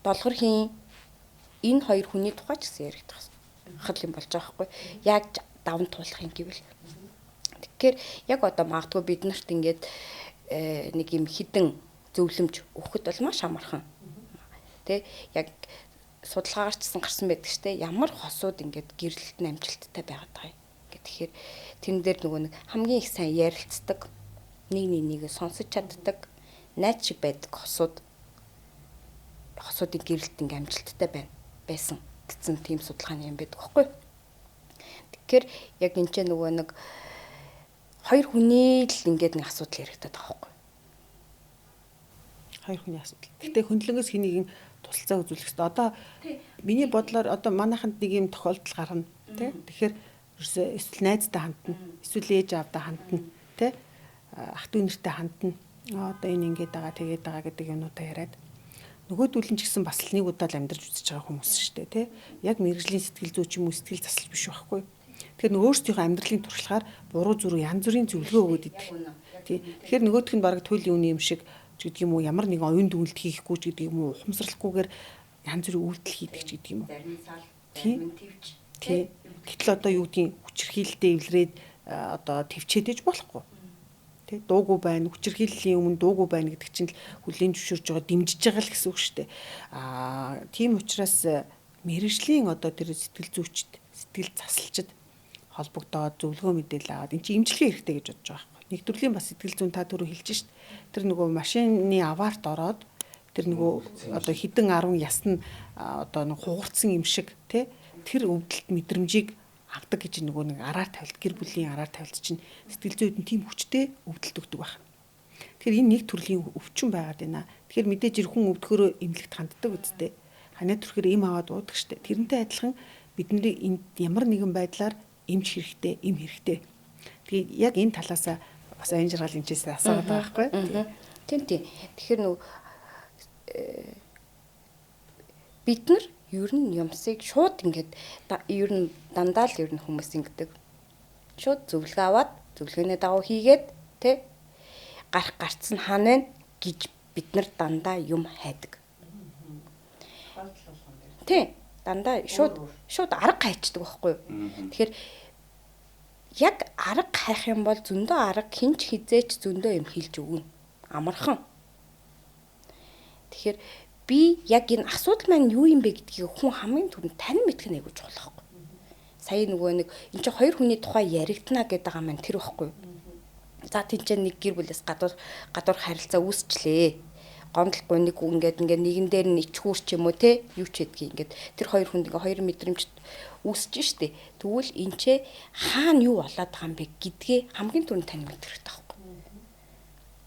долгор хийн энэ хоёр хүний тухай ч гэсэн яригдах хэл юм болж байгаа байхгүй юу? Яг даван туулах юм гэвэл. Тэгэхээр яг одоо магадгүй бид нарт ингээд нэг юм хідэн зөвлөмж өгөхөд бол маш амархан. Тэ яг судалгаагаарчсан гарсан байдаг штэ ямар хосууд ингээд гэрэлт амжилттай байгаад байгаа юм. Ингээд Тэгэхээр тэрэн дээр нөгөө нэг хамгийн их сайн ярилцдаг, нэг сонсож чаддаг, найз шиг байдаг хосуудын гэрэлт ингээм амжилттай байсан гэсэн тийм судалгааны юм байдаг байхгүй. Тэгэхээр яг энэ ч нөгөө нэг хоёр хүний л ингээд нэг асуудал яригдаад байгаа байхгүй. Хоёр хүний асуудал. Гэтэ хөндлөнгөөс хэнийг тусалцаа үзүүлэх хэрэгтэй. Одоо миний бодлоор одоо манайханд нэг юм тохиолдол гарна тий. Тэгэхээр ерөөсөө эсвэл найзтай хандна, эсвэл ээж аавтай хандна тий. Ах дүү нэртэй хандна. Одоо энэ ингээд байгаа тэгээд байгаа гэдэг юмудаа яриад нөгөөдүүл нь ч гэсэн бас л нэг удаа л амьдарч үзэж байгаа хүмүүс шүү дээ тий. Яг мэрэгжлийн сэтгэл зүйч юм уу сэтгэл засал биш байхгүй. Тэгэхээр нөгөө өөрсдийнхөө амьдралын туршлагаар буруу зүрх янз бүрийн зөвлөгөө өгөөд идэг. Тий. Тэгэхээр нөгөөх нь бараг туйлын үний юм шиг ч гэдэг юм уу ямар нэгэн оюун дүгнэлт хийхгүй ч гэдэг юм уу ухамсарлахгүйгээр янз бүрийн үйлдэл хийдэг ч гэдэг юм уу. Зарим нь төвч. Тий. Гэтэл одоо юу гэдгийг хүчирхийлэлтэд эвлэрээд одоо төвчээдэж болохгүй. Тэ дуугүй байна, хүчирхийллийн өмнө дуугүй байна гэдэг чинь л хүлээн зөвшөөрж байгаа, дэмжиж байгаа л гэсэн үг шүү дээ. Тийм учраас мэрэгжлийн одоо тэр сэтгэл зүйчд, сэтгэл засалчид холбогдоод зөвлөгөө мэдээлэл аваад эн чинь эмчилгээ хэрэгтэй гэж бодож байгаа байхгүй. Нэг төрлийн бас сэтгэл зүйн та түрүү хэлж шít. Тэр нөгөө машины аваарт ороод тэр нөгөө одоо хідэн 10 ясна одоо нэг хугарцсан юм шиг тэ тэр өвдөлт мэдрэмжийг авдаг гэж нөгөө нэг араар тавилт гэр бүлийн араар тавилт чинь сэтгэл зүйд нь тийм хүчтэй өвдөлт өгдөг байна. Тэгэхээр энэ нэг төрлийн өвчин байгаад байна. Тэгэхээр мэдээж ирхэн өвдөхөөрөө эмнэлэгт ханддаг үсттэй. Ханаа төрхөр эм аваад уудаг штэ. Тэрнтэй адилхан бидний энд ямар нэгэн байдлаар эмч хэрэгтэй, эм хэрэгтэй. Тэгээд яг энэ талаас бас аян жаргал эмчээс асууад байгаа байхгүй. Тийм. Тэгэхээр нөгөө бид нар ер нь юмсыг шууд ингээд ер нь дандаа л ер нь хүмүүс ингэдэг. Шууд зөвлөгөө аваад зөвлөгөөний дагуу хийгээд тэ гарц нь хаана вэ гэж бид нар дандаа юм хайдаг. Тэ дандаа шууд арга хайчдаг байхгүй юу? Тэгэхээр яг арга хайх юм бол зөндөө арга хинч хизээч зөндөө юм хэлж өгнө. Амархан. Тэгэхээр би яг энэ асуудал маань юу юм бэ гэдгийг хүн хамгийн түрүүнд тань мэдэх нь айгүй чухал байхгүй. Сая нөгөө нэг энэ чинь хоёр хүний тухай яригдана гэдэг байгаа маань тэр байхгүй. За тийч нэг гэр бүлээс гадуур харилцаа үүсчлээ. Гомдлохгүй нэг ингээд нэгэн дээр нь ичхүүр ч юм уу те юу ч гэдгийг ингээд тэр хоёр хүнд ингээд хоёр мэдрэмж үүсэж штэ. Тэгвэл энэ ч хаана юу болоод байгаа юм бэ гэдгээ хамгийн түрүүнд тань мэдэх хэрэгтэй байхгүй.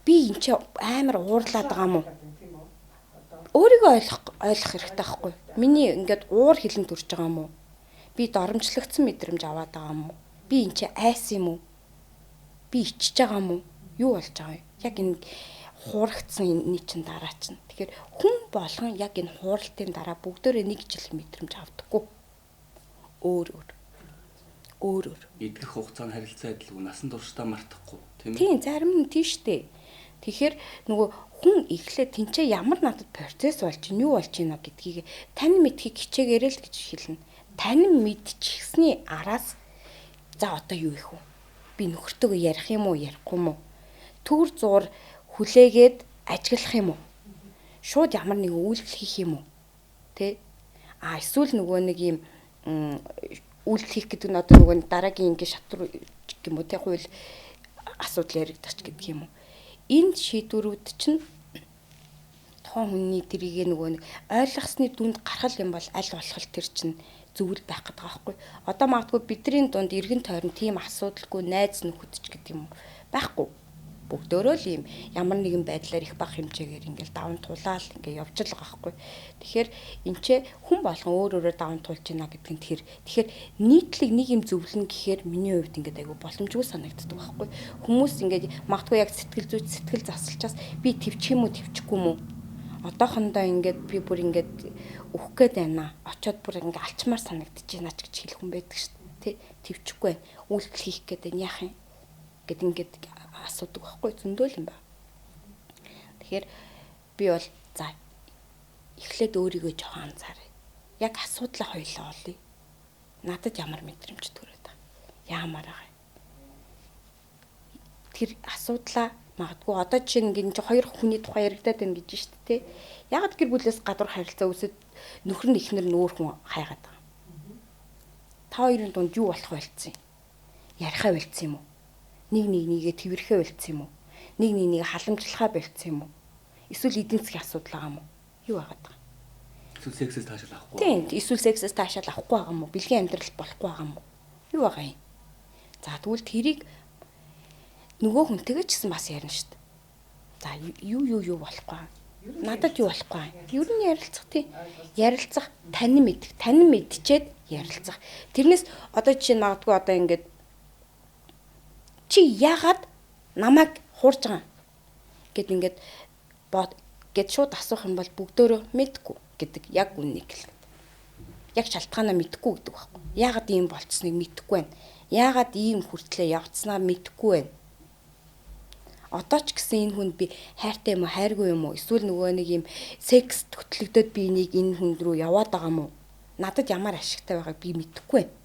Би энэ ч амар уурлаад байгаа юм уу? Өөрийгөө ойлгох хэрэгтэй байхгүй. Миний ингээд уур хилэн төрж байгаа юм уу? Би доромжлогдсон мэдрэмж аваад байгаа юм уу? Би энэ чи айс юм уу? Би ичж байгаа юм уу? Юу болж байгаа юм? Яг энэ хуурагдсан энэ чинь дараа чинь. Тэгэхээр хүн болгон яг энэ хууралтын дараа бүгдөө нэг жил мэдрэмж авдаггүй. Өөр. Идэх хугацааны харилцаа адилгүй насан туршдаа мартахгүй тийм ээ. Тийм зарим нь тийштэй. Тэгэхээр нөгөө хүн эхлээд тэнцээ ямар надад процесс болж чинь юу болж байна гэдгийг тань мэдхийг хичээгээрэй л гэж хэлнэ. Тань мэдчихсний араас за одоо юу их вэ? Би нөхөртөөгөө ярих юм уу, ярихгүй юм уу? Төр зур хүлээгээд ажиглах юм уу? Шууд ямар нэгэн үйлдэл хийх юм уу? Тэ? Эсвэл нөгөө нэг юм үйлдэл хийх гэдэг нь одоо нөгөө дараагийн ингээ шатар юм уу? Тэ хууль асуудал яригдчих гэдэг юм уу? Энэ шийдвэрүүд чинь тухайн хүний тэрийг нөгөө нэг ойлгосны дүнд гаргал юм бол аль болох тэр чинь зөвл байх гэдэг байгаа байхгүй. Одоо магадгүй бидний дунд эргэн тойрон тийм асуудалгүй найз нөхөд ч гэдэг юм байхгүй. Бүгдөө л ийм ямар нэгэн байдлаар их бага хэмжээгээр ингээл даван тулаал ингээ явж л байгаа байхгүй. Тэгэхээр энэ ч хүн болгон өөрөөрөө даван тулж байна гэдэг нь тэр. Тэгэхээр нийтлэг нэг юм зөвлөн гэхээр миний хувьд ингээд айгу боломжгүй санагддаг байхгүй. Хүмүүс ингээд магадгүй яг сэтгэл засалчаас би твчих юм уу твчихгүй юм уу? Одоохондоо ингээд би бүр ингээд өөх гээд байна. Очоод бүр ингээд алчмаар санагдаж байна ч гэж хэлэх хүн байдаг шүү дээ. Твчихгүй. Үйлдэл хийх гээд байна яах юм? Гэт ингээд асуудаг байхгүй зөндөө л юм байна. Тэгэхээр би бол за эхлээд өөрийгөө жоохон анзааръя. Яг асуудлаа хоёлоо олъё. Надад ямар мэдрэмж төрөөд байгаа. Яамаар байгаа. Тэр асуудлаа магадгүй одоо жишээ нь ингээд хоёр хүний тухай яригадаад байна гэж шүү дээ. Ягаад гэр бүлээс гадуур харилцаа үүсэд нөхөр нь эхнэр нь өөр хүн хайгаад байгаа. Та хоёрын дунд юу болох байлцсан юм? ярихаа болцсон юм уу? Нэг нэгээ тэрхээ болцсон юм уу? Нэг нэгийг халамжлахаа болцсон юм уу? Эсвэл эдийн засгийн асуудал байгаа юм уу? Юу байгаад байгаа? Эсвэл сексээс таашаал авахгүй. Тийм, эсвэл сексээс таашаал авахгүй байгаа юм уу? Бэлгийн амьдрал болохгүй байгаа юм уу? Юу байгаа юм? За тэгвэл тэрийг нөгөө хүнтэйгээ ч гэсэн бас ярина шүү дээ. За юу болохгүй. Надад юу болохгүй. Ер нь ярилцах тийм. Ярилцах, танин мэдчихэд ярилцах. Тэрнээс одоо жишээ нь магадгүй одоо ингээд чи яагаад намайг хуурж байгаа гэд ингээд гэд шууд асуух юм бол бүгдөө мэдгүй гэдэг яг үннийг хэлнэ. Яг шалтгаанаа мэдгүй гэдэг байхгүй. Яагаад ийм болцсныг мэдгүй байна. Яагаад ийм хүртлээ явцснаа мэдгүй байна. Одоо ч гэсэн энэ хүнд би хайртай юм уу, хайргүй юм уу? Эсвэл нөгөө нэг юм секс төтлөгдөд би энийг энэ хүн рүү яваад байгаа юм уу? Надад ямар ашигтай байгааг би мэдэхгүй байна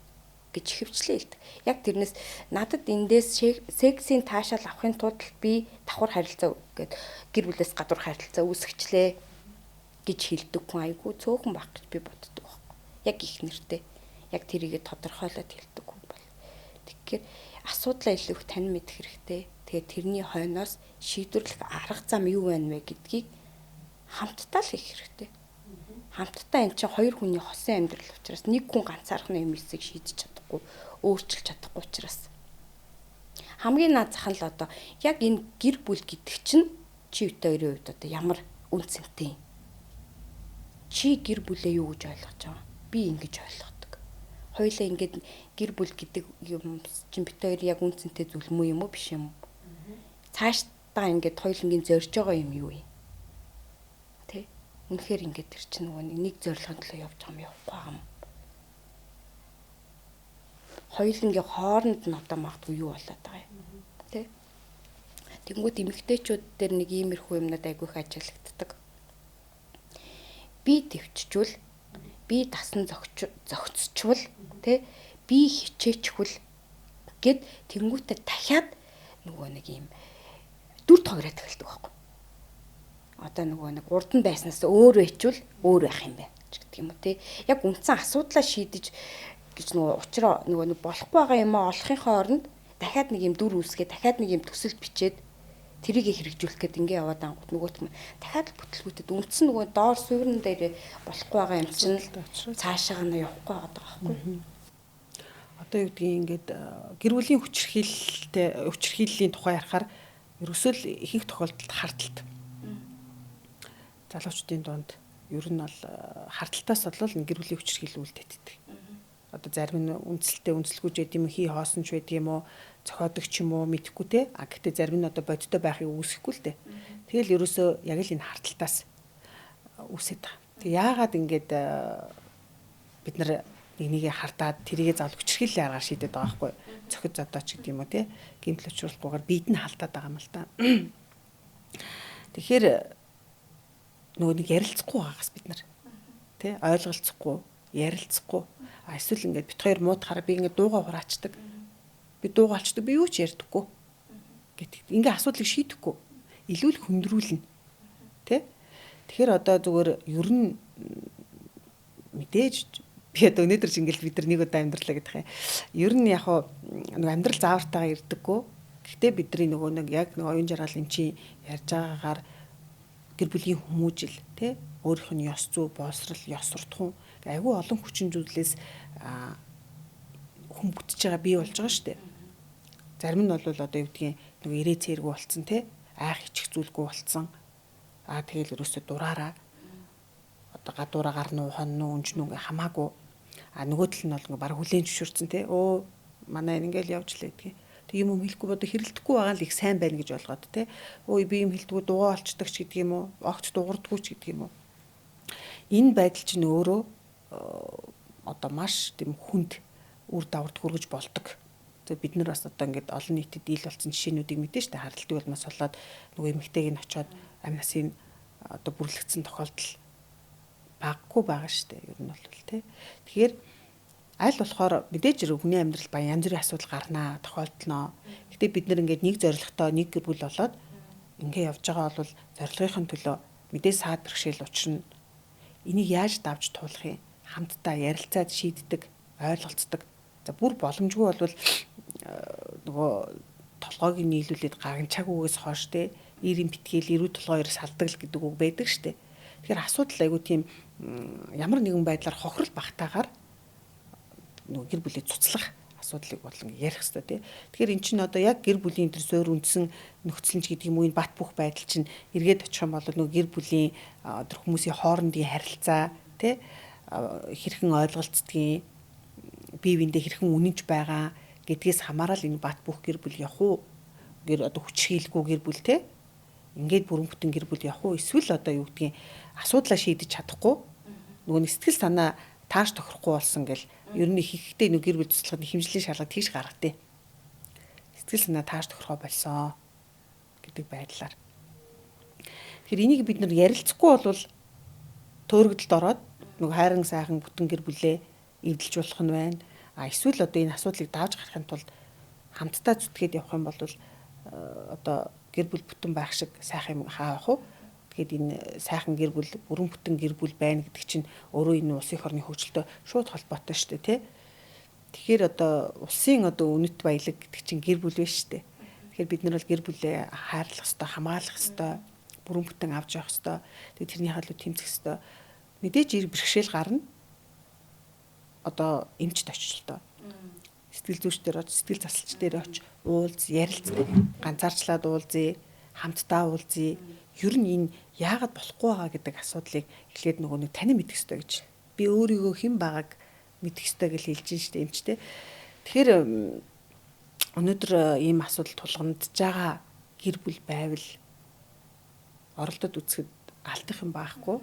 гэж хөвчлээ хэлдэг. Яг тэрнээс надад эндээс сексийн таашаал авахын тулд би давхар харилцаа гээд гэр бүлээс гадуур харилцаа үүсгэчлээ гэж хэлдэг хүн айгүй цөөхөн баг гэж би боддог байхгүй. Яг их нэртэй. Яг тэрийгэ тодорхойлоод хэлдэг хүн бол. Тэгэхээр асуудлаа илүү их тань мэдэх хэрэгтэй. Тэгээд тэрний хойноос шийдвэрлэх арга зам юу байна вэ гэдгийг хамтдаа л хийх хэрэгтэй. Хамтдаа энэ чинь хоёр хүний хосын амьдрал учраас нэг хүн ганцаархны юм эсийг шийдэж чадахгүй, өөрчилж чадахгүй учраас хамгийн наад зах нь л одоо яг энэ гэр бүл гэдэг чинь чи өтөө хоёрын хувьд одоо ямар үн цэнтэй юм. Чи гэр бүлээ юу гэж ойлгож байгаа? Би ингэж ойлгодог. Хоёулаа ингээд гэр бүл гэдэг юм чинь бит хоёр яг үн цэнтэй зүйл мүү юм уу биш юм уу? Цаашдаа ингээд хоёулангийн зорж байгаа юм юу юм? Тэ? Үнэхээр ингээд тэр чинь нөгөө нэг зорилгын төлөө явж байгаа юм явахгүй юм. Хоёулангийн хооронд нь одоо магадгүй юу болоод байгаа юм. Тэ? Тэнгүүд эмэгтэйчүүд дээр нэг иймэрхүү юмнууд айгүй их ажиглагддаг. Би төвчжүүл, би дасан зөгцчвал, тэ? Би хичээчхвэл гэд тэнгүүтээ дахиад нөгөө нэг юм дүр тойроод эхэлдэг байхгүй. Одоо нөгөө нэг урд нь байснаас өөр байчвал өөр байх юм байна гэдэг юм уу тий. Яг үндсэн асуудлаа шийдэж гэж нөгөө учраа нөгөө болохгүй байгаа юм аа олохынхоо оронд дахиад нэг юм дүр үүсгээ, дахиад нэг юм төсөл бичээд тэрийг хэрэгжүүлэх гээд ингээ яваад ангууд нөгөөт нь дахиад л бүтлгүүтэд үндсэн нөгөө доор суурин дээр болохгүй байгаа юм чинь цаашаа нь явахгүй байгаа байхгүй. Одоо юу гэдгийг ингээд гэр бүлийн хүчирхийллийн тухай ярихаар ерөөсөө л ихэнх тохиолдолд харталт. Залуучдын дунд ер нь бол харталтаас болол гэр бүлийн хүчирхийлэл үлдээдэг. Одоо зарим нь үнэлэлгүйж байд юм хий хоосон ч байд юм уу, зохиодог ч юм уу мэдэхгүй те. А гэхдээ зарим нь одоо бодиттой байхыг үүсэхгүй л те. Тэгэл ерөөсөө яг л энэ харталтаас үүсээд байгаа. Тэг яагаад ингээд бид нар нэгнийгээ хардаад тэрийгэ заавал хүчирхийллийн аргаар шийдэд байгаа байхгүй. Цохид зодоо ч гэдэг юм уу те. Гэмтэл учруулахгүйгээр бид нь халдаад байгаа юм л та. Тэгэхээр нөгөө нэг ярилцахгүй байгаас бид нар тий ойлголцохгүй, ярилцахгүй. Эсвэл ингээд бит хоёр муудахаар би ингээд дуугаа хураачдаг. Би дуугаалчдаг, би юу ч ярьдаггүй гэдэг. Ингээ асуудлыг шийдэхгүй. Илүү л хөндрүүлнэ. Тий? Тэгэхээр одоо зүгээр ер нь мэдээж би одоо өнөөдөр ч ингээл бид нар нэг удаа амьдралаа гэдэг юм. Ер нь яг нэг амьдрал заавартайгаа ирдэггүй. Гэхдээ бидний нөгөө нэг яг нэг оюун жаргал эн чинь ярьж байгаагаар гэр бүлийн хүмүүжил тий өөрийнх нь ёс зүй, боловсрал, ёс суртахуун айгүй олон хүчин зүйлээс хүн бүтэж байгаа бий болж байгаа шүү дээ. Зарим нь бол одоо юу гэдгийг нөгөө ирээ цээргүй болцсон тий айх ичих зүйлгүй болцсон. Тэгэл ерөөсөө дураараа одоо гадуураа гарна уу, хонно уу, өнжнөө хамаагүй. Нөгөө тал нь бол ингээ баг хүлэн зөвшөөрсөн тий. Өө манай ингээл явж лээ гэдгийг. Тэг юм хэлэхгүй бодо хэрэлдэхгүй байгаа л их сайн байна гэж болгоод тий. Өө би юм хэлдэггүй дугаа олцдог ч гэдэг юм уу, огт дуурдаггүй ч гэдэг юм уу. Энэ байдал чинь өөрөө одоо маш тийм хүнд үр дагаварт хүргэж болдог. Тэг бид нар бас одоо ингээд олон нийтэд ил болсон жишээнүүдийг мэдэн штэ харалтын улмаас болоод нөгөө эмэгтэйг нь очиод амь насын одоо бүрлэгдсэн тохиолдол баггүй байгаа штэ ер нь бол тий. Тэгэхээр аль болохоор мэдээж хүний амьдрал ба янз бүрийн асуудал гарнаа, тохиолдолноо. Гэтэ бид нар ингээд нэг зорилготой нэг гэр бүл болоод ингээ явж байгаа бол зорилгын төлөө мэдээ саад бэрхшээл учрна. Энийг яаж давж туулах юм? Хамтдаа ярилцаад шийддэг, ойлголцдог. За бүр боломжгүй бол нөгөө толгойг нийлүүлээд гагнчаагүйгээс хойш те ирийн битгээл эрүү толгой ерөөс салдаг л гэдэг үг байдаг штэ. Тэгэхээр асуудал айгу тийм ямар нэгэн байдлаар хохирол багтаагаар нөгөө гэр бүлийг цуцлах асуудлыг бодлон ярих хэрэгтэй тий. Тэгэхээр эн чинь одоо яг гэр бүлийн тэр зөөр үндсэн нөхцөл ч гэдэг юм уу энэ бат бөх байдал чинь эргээд очих юм бол нөгөө гэр бүлийн тэр хүмүүсийн хоорондын харилцаа тий хэрхэн ойлголцдгийг бие биендээ хэрхэн үнэнч байгаа гэдгээс хамаарал энэ бат бөх гэр бүл явах уу гэр одоо хүч хийлгүй гэр бүл тий ингээд бүрэн бүтэн гэр бүл явах уу эсвэл одоо юу гэдгийг асуудлаа шийдэж чадахгүй нөгөө сэтгэл санаа тааш тохирохгүй болсон гэл ер нь ихтэй нэг гэр бүл цуцлахад хэмжлэлийн шалгалт тийш гаргадээ. Сэтгэл санаа тааш тохирохоо болсон гэдэг байдлаар. Тэгэхээр энийг бид нар ярилцахгүй бол төөрөгдөлд ороод нэг хайран сайхан бүтэн гэр бүлээ эвдэлж болох нь байна. Эсвэл одоо энэ асуудлыг daavж гаргахын тулд хамтдаа зүтгээд явах юм бол одоо гэр бүл бүтэн байх шиг сайхан юм хаа явах уу? Тэгэхэд энэ сайхан гэр бүл бүрэн бүтэн гэр бүл байна гэдэг чинь өөрөө энэ улсын орны хөгжилтэй шууд холбоотой шүү дээ тий. Тэгэхээр одоо улсын одоо үнэт баялаг гэдэг чинь гэр бүл байна шүү дээ. Тэгэхээр бид нар бол гэр бүлээ хайрлах ёстой, хамгаалах ёстой, бүрэн бүтэн авч явах ёстой. Тэгээд тэрний хаалт тэмцэх ёстой. Мэдээж ирэх бэрхшээл гарна. Одоо эмчд очиж л доо. Сэтгэл зүйч дээр оч, сэтгэл засалч дээр оч, уулз, ярилцдаг. Ганцаарчлаад уулзъя, хамтдаа уулзъя. Ер нь энэ яагаад болохгүй байгаа гэдэг асуудлыг эхлээд нөгөө нэг танин мэдэх ёстой гэж. Би өөрийгөө хэн байгааг мэдэх ёстой гэж хэлж штэ эмчтэй. Тэгэхээр өнөөдөр ийм асуудал тулгамдж байгаа гэр бүл байвал оролдод үзэхэд алдах юм байхгүй.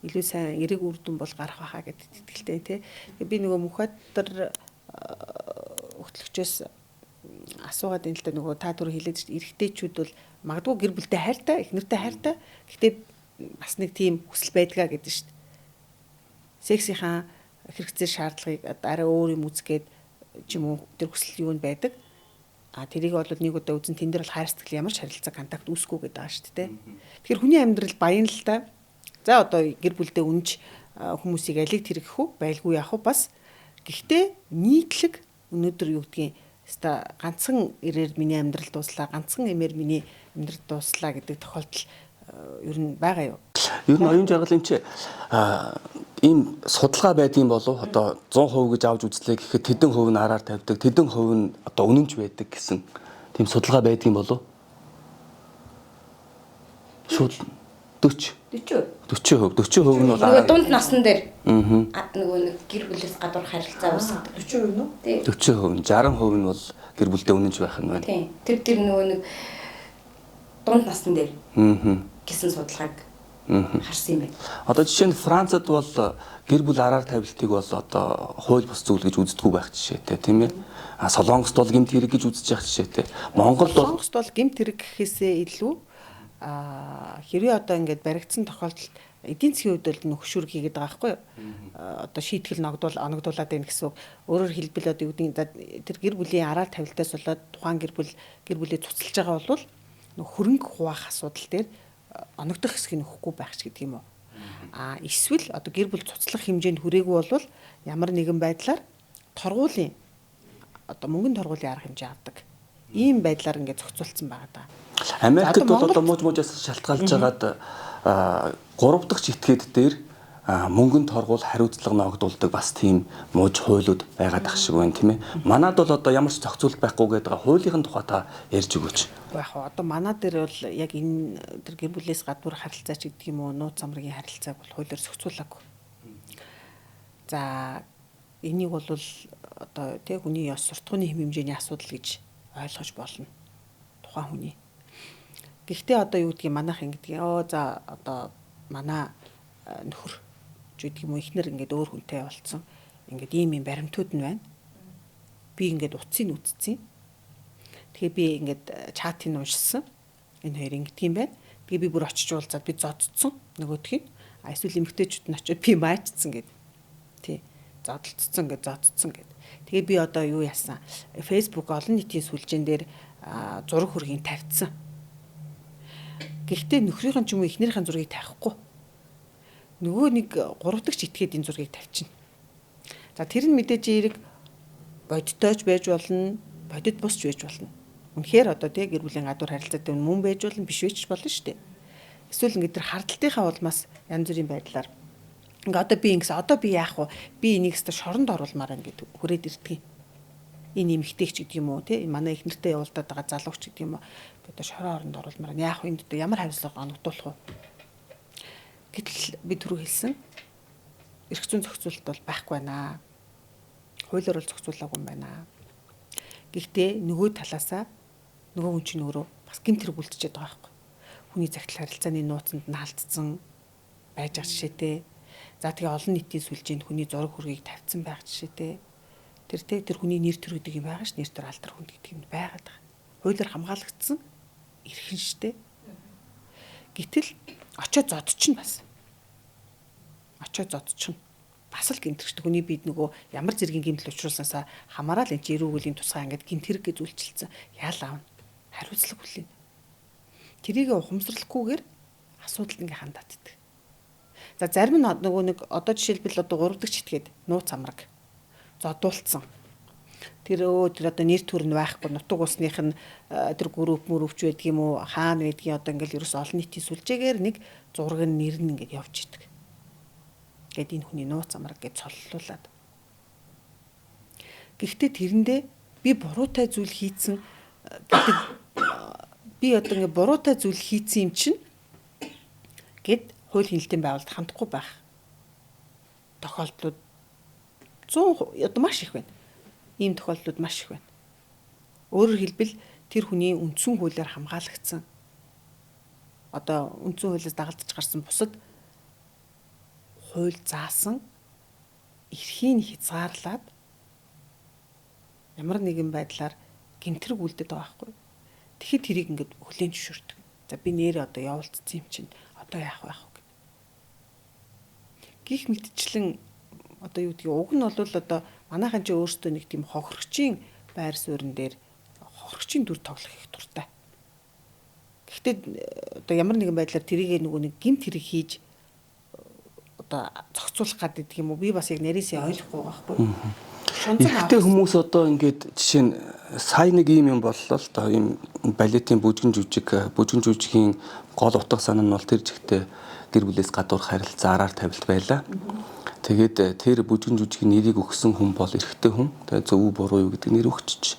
Илүү сайн эрэг үр дүн бол гарах байхаа гэдэгт итгэлтэй тий. Тэгээ би нөгөө Мөнхбаатар хөтлөгчөөс асуугаад энэ л да нөгөө та түр хэлээд эрэгтэйчүүд бол магадгүй гэр бүлтэй хайртай, их нэртэй хайртай. Гэхдээ бас нэг тийм хүсэл байдгаа гэдэг шүү дээ. Сексийнхаа хэрэгцээ шаардлагыг арай өөр юм үзгээд ч юм уу тэр хүсэл юу нь байдаг. Тэрийг бол нэг удаа үзэн тэн дээр бол хайр сэтгэл ямар ч харилцаа контакт үүсэхгүй гэдэг байгаа шүү дээ. Тэгэхээр хүний амьдрал баян л та. За одоо гэр бүлдээ үнж хүмүүсийг алиг тэргэх үү, байлгүй яах вэ бас. Гэхдээ нийтлэг өнөөдөр юу гэдгийг ста ганцхан ирээр миний амьдрал дууслаа, ганцхан эмээр миний амьдрал дууслаа гэдэг тохиолдол ер нь байгаа юу? Ер нь оюун жаргалын чи ийм судалгаа байдгийн болов одоо 100% гэж авч үзлээ гэхэд тэдэн хувь нь араар тавьдаг, тэдэн хувь нь одоо үнэнч байдаг гэсэн тийм судалгаа байдгийн болов? Шууд 40% нь бол нөгөө дунд насн дээр нөгөө нэг гэр бүлээс гадуур харилцаа үүсгэж 40% нь үү? Тий. 40%, 60% нь бол гэр бүлдээ үнэнч байх нь байна. Тий. Тэр нөгөө нэг дунд насн дээр гэсэн судалгааг харсан юм байна. Одоо жишээ нь Францад бол гэр бүл араар тавилтыг бол одоо хууль бус зүйл гэж үздэггүй байх жишээтэй тийм ээ. Солонгост бол гэмт хэрэг гэж үзэж явах жишээтэй. Монголд бол гэмт хэрэг гэхээсээ илүү хэрвээ одоо ингээд баригдсан тохиолдолд эдийн засгийн хувьд бол нөхшүүр хийгээд байгаа байхгүй юу? Одоо шийтгэл оногдуулаад байна гэсэн үг. Өөрөөр хэлбэл одоо юу гэдэг тэр гэр бүлийн араар тавилтаас болоод тухайн гэр бүлээ цуцлж байгаа бол нөх хөрөнгө хуваах асуудал дээр оногдох хэсгийг нөхгүй байх ч гэдэг юм уу. Эсвэл одоо гэр бүл цуцлах хэмжээнд хүрээгүй бол ямар нэгэн байдлаар торгуулийн одоо мөнгөнд торгуулийн арга хэмжээ авдаг. Ийм байдлаар ингээд зохицуулсан байгаа даа. Америкт бол одоо муужаас шалтгаалж байгаад 3 дахь этгээд дээр мөнгөнд торгуул хариуцлага ногдуулдаг бас тийм мууж хуулиуд байгаад ах шиг байна тийм ээ. Манад бол одоо ямар ч зохицуулт байхгүй гэдэг хуулийн тухай та ярьж өгөөч. Яг одоо манад дээр бол яг энэ тэр гэр бүлээс гадуур харилцаа ч гэдэг юм уу нууц замрын харилцааг бол хуулиар зохицуулаагүй. За энийг бол одоо тэг хүний ёс суртахууны хэм хэмжээний асуудал гэж ойлгож болно. Тухайн хүний. Гэхдээ одоо юу гэдгийг манайх ингэдэг. За одоо манай нөхөр ч гэдэг юм уу ихнэр ингээд өөр хүнтэй болцсон. Ингээд ийм баримтууд нь байна. Би ингээд утсыг үтцсэн. Тэгээ би ингээд чатыг уншсан. Энэ хоёр ингэдэг юм байна. Тэгээ би бүр очиж уулзаад би зодцсон нөгөөдгийг. Эсвэл эмгтээчүүд нь очиод би маачсан гэд. Тий. Зодтолцсон гэж зодцсон гэд. Тэгээ би одоо юу яасан? Facebook олон нийтийн сүлжээн дээр зураг хөргийг тавьчихсан. Гэхдээ нөхрийнхэн ч юм уу эхнэрийнхэн зургийг тавихгүй. Нөгөө нэг 3 дахь этгээд энэ зургийг тавьчихна. За тэр нь мэдээж эерэг бодтойч байж болно, бодит босч байж болно. Үнэхээр одоо тий гэр бүлийн гадуур харилцаатай мөн байж болно, биш байж болно шүү дээ. Эсвэл ингээд тэр хардталтынхаа улмаас янз бүрийн байдлаар ингээ одоо би ингэсэн одоо би яах вэ? Би энийг өстө шоронд оруулмаар ингээд хүрээд ирдэг юм. Энэ эмэгтэйч гэдэг юм уу тий манай их нэртэй явуулдаад байгаа залууч гэдэг юм уу? Одоо шороо оронд оруулмаар яах вэ? Энд одоо ямар хариуцлага оногдуулах вэ? Гэтэл би түрүү хэлсэн эрх зүйн зохицуулалт бол байхгүй байна. Хуулиар бол зохицуулаагүй юм байна. Гэхдээ нөгөө талаасаа нөгөө хүн чинь өөрөө бас гэмт хэрэг үлдчихэд байгаа байхгүй. Хүний захидал харилцааны нууцанд нь халдсан байж байгаа жишээтэй. За тэгээ олон нийтийн сүлжээнд хүний зураг хүргийг тавьсан байх жишээтэй. Тэр хүний нэр төр гэдэг юм байгаа ш. Нэр төр алдар хүнд гэдэг юм байгаад байгаа. Хуулиар хамгаалагдсан эрхэн штэ. Гэтэл очоод зодчихно бас. Очоод зодчихно. Бас л гэмтэрчтэй хүний бид нөгөө ямар зэргийн гэмтэл учруулснасаа хамаарал энэ чинь эрүүг үеийн тусгай ингээд гэмт хэрэг гэж үйлчилсэн. Яал аав. Хариуцлага хүлээн. Тэрийг ухамсарлахгүйгээр асуудалд ингээ хандаад идэг. За зарим нь нөгөө нэг одоо жишээлбэл одоо 3 дахь читгээд нууц амраг зодуулсан. Тэр одоо нэр төр нь байхгүй нутаг усных нь тэр групп мөрөвч байдаг юм уу хаана байдгийг одоо ингээл ерөөс олон нийтийн сүлжээгээр нэг зураг нь нэр нь ингээд явж идэг. Гэт энэ хүний нууц амраг гэж цоллуулад. Гэхдээ тэрэндээ би буруутай зүйл хийцэн гэдэг би одоо ингээ буруутай зүйл хийцэн юм чинь гэд хууль хяналтын байгууллагад хандахгүй байх тохиолдлууд 100 одоо маш их байна. Ийм тохиолдлууд маш их байна. Өөрөөр хэлбэл тэр хүний үндсэн хуулиар хамгаалагдсан одоо үндсэн хуулиас дагалдаж гарсан бусад хууль заасан эрхийг хязгаарлаад ямар нэгэн байдлаар гэмтрэг үлдээд байгаа байхгүй. Тэгэхэд тэрийг ингээд хүлээн зөвшөөрдөг. За би нэрээ одоо явуулцсан юм чинь одоо яах вэ гэх. Гих мэдчлэн одоо юу гэдгийг уг нь бол одоо манайхан ч өөрсдөө нэг тийм хохирогчийн байр суурин дээр хохирогчийн дүр тоглох их дуртай. Гэхдээ одоо ямар нэгэн байдлаар тэрийг нөгөө нэг гэмт хэрэг хийж одоо зохицуулах гэдэг юм уу би бас яг нэрээсээ ойлгохгүй байхгүй. Ихтэй хүмүүс одоо ингээд жишээ нь сая нэг юм боллоо л доо ийм балетын бүжгэн жүжигийн гол утга санаа нь бол тэр жигтэй гэр бүлээс гадуур харилцаа араар тавилт байлаа. Тэгээд тэр бүжгэн жүжигийн нэрийг өгсөн хүн бол эрэгтэй хүн. Тэгээд зөв буруу юу гэдэг нэр өгчөж.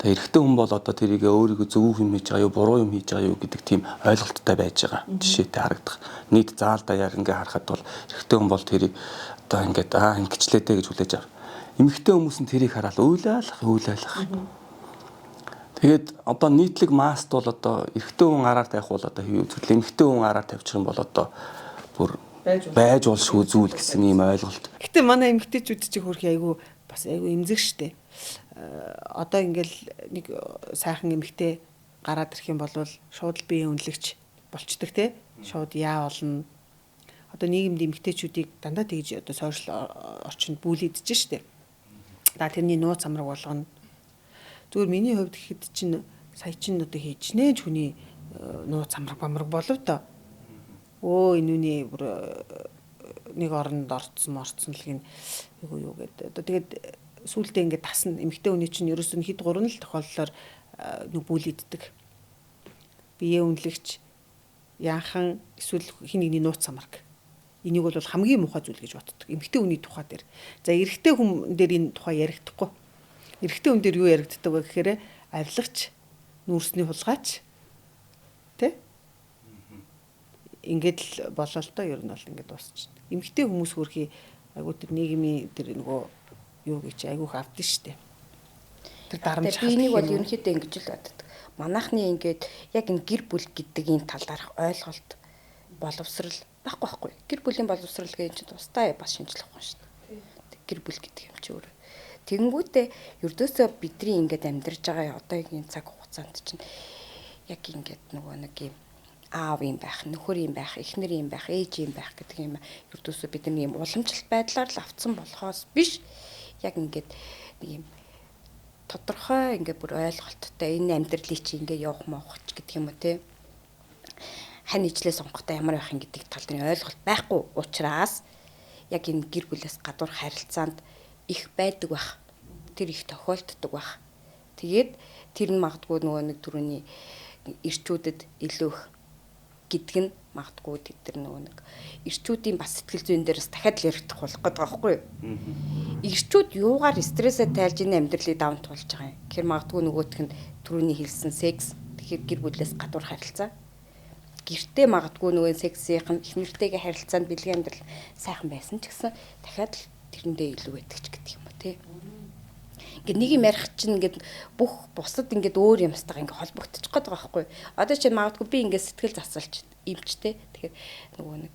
Тэгээд эрэгтэй хүн бол одоо тэрийг өөрийгөө зөв юм хийж байгаа юу буруу юм хийж байгаа юу гэдэг тийм ойлголттой байж байгаа. Жишээтэй харагдах. Нийт заал даяар ингээ харахад бол эрэгтэй хүн бол тэрийг одоо ингээд ингэчлээ дээ гэж хүлээж авах. Эмэгтэй хүмүүс нь тэрийг хараад уйлайлах. Тэгээд одоо нийтлэг маст бол одоо эрэгтэй хүн араар тавих бол одоо хэвээ үзвэл эмэгтэй хүн араар тавьчих юм бол одоо бүр байж болшгүй зүйл гэсэн ийм ойлголт. Гэтэ манай эмэгтэйчүүд чи хөрх айгу бас айгу эмзэг штэ. Одоо ингээл нэг сайхан эмэгтэй гараад ирэх юм бол шууд бие үнэлэгч болчдөг те. Шууд яа болно. Одоо нийгэмд эмэгтэйчүүдийг дандаа тэгж одоо сошиал орчинд бүүлэдэж штэ. Да тэрний нууц амраг болгоно. Зүгээр миний хувьд гэхэд чинь сая чинь одоо хийж нээж хүний нууц амраг болов доо. Энэ үний бүр нэг оронд орцсон л гин юу гэдэг. Одоо тэгээд сүултээ ингээд тасна эмэгтэй хүний чинь ерөөсөө хэд 3 л тохиоллоор нэг бүлэддэг. Бие үнэлэгч яахан эсвэл хин нэгний нууц амраг. Энийг бол хамгийн муухай зүйл гэж боддог. Эмэгтэй хүний тухай дээр. За эрэгтэй хүн дээр энэ тухай яригдахгүй. Эрэгтэй хүн дээр юу яригддаг вэ гэхээр авилгач, нүүрсний хулгайч тэ? Ингээд л болоо л доо ер нь бол ингээд дуусчихна. Эмэгтэй хүмүүс хөрхий айгуу тэр нийгмийн тэр нөгөө юу гэж айгуух авдсан шүү дээ. Тэр дарамж хаа. Энийг бол ерөнхийдөө ингэж л боддог. Манайхны ингээд яг энэ гэр бүл гэдэг энэ талаарх ойлголт боловсрал байхгүй. Гэр бүлийн боловсрал гэж чинь тустай бас шинжлэх ухаан шүү дээ. Гэр бүл гэдэг юм чи өөрөө. Тэгэнгүүтээ ердөөсөө бидний ингээд амьдарч байгаа одоогийн цаг хугацаанд чинь яг ингээд нөгөө нэг юм аав юм байх, нөхөр юм байх, эхнэр юм байх, ээж юм байх гэдэг юм ердөөсөө бидний юм уламжлалт байдлаар л авцсан болохоос биш яг ингээд нэг юм тодорхой ингээд бүр ойлголттой энэ амьдралыг чи ингээд явах моохч гэдэг юм уу те. Хань ижлээ сонгохдоо ямар байх юм гэдэг тал дээр ойлголт байхгүй учраас яг энэ гэр бүлээс гадуур харилцаанд их байдаг байх. Тэр их тохиолддог байх. Тэгээд тэр нь магадгүй нөгөө нэг түрүүний ирчүүдэд илүү их гэдэг нь магадгүй тэр нөгөө нэг ирчүүдийн бас сэтгэл зүйн дээрээс дахиад л яригдах болох гэдэг байхгүй юу? Ирчүүд юугаар стрессээ тайлж ийн амьдралыг даван туулж байгаа юм. Тэгэхээр магадгүй нөгөөх нь түрүүний хэлсэн секс тэгэхээр гэр бүлээс гадуур харилцаа. Гэртээ магадгүй нөгөө сексийнх нь их нэртэйгээ харилцаанд бэлгийн амьдрал сайхан байсан ч гэсэн дахиад л тэрэндээ илүү байдаг ч гэдэг юм уу тий. Ингээд нэг юм ярих чинь ингээд бүх бусад ингээд өөр юмстайгаа ингээд холбогдчих гээд байгаа байхгүй. Одоо чинь магадгүй би ингээд сэтгэл засалч эмчтэй. Тэгэхээр нөгөө нэг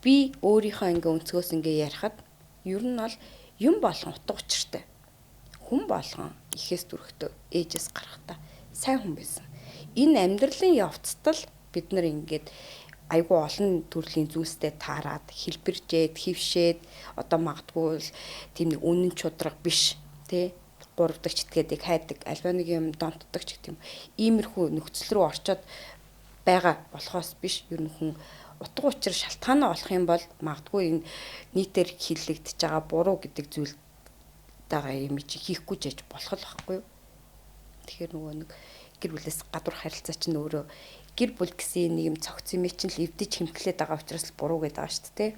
би өөрийнхөө ингээд өнцгөөс ингээд ярихад ер нь бол юм болгон утга учиртай. Хүн болгон ихээс дүрхтөө ээжээс гарахтаа сайн хүн байсан. Энэ амьдралын явцдал бид нар ингээд айгүй олон төрлийн зүйлстэй таарад хэлбэржээд хөвшээд одоо магадгүй тийм нэг үнэн чудраг биш тий 3 дахь читгээдийг хайдаг альва нэг юм донтдог ч гэх юм иймэрхүү нөхцөл рүү орчоод байгаа болохоос биш ер нь хүн утга учир шалтгаанаа олох юм бол магадгүй энэ нийтээр хиллэгдэж байгаа буруу гэдэг зүйл дагаа юм чи хийхгүй ч яж болох л байхгүй юу. Тэгэхээр нөгөө нэг гэр бүлээс гадуур харилцаа чинь өөрөө гэр бүл гэсэн нэг юм цогц юм чинь л эвдэж хэмтлээд байгаа учраас л буруу гэдэг байгаа шүү дээ.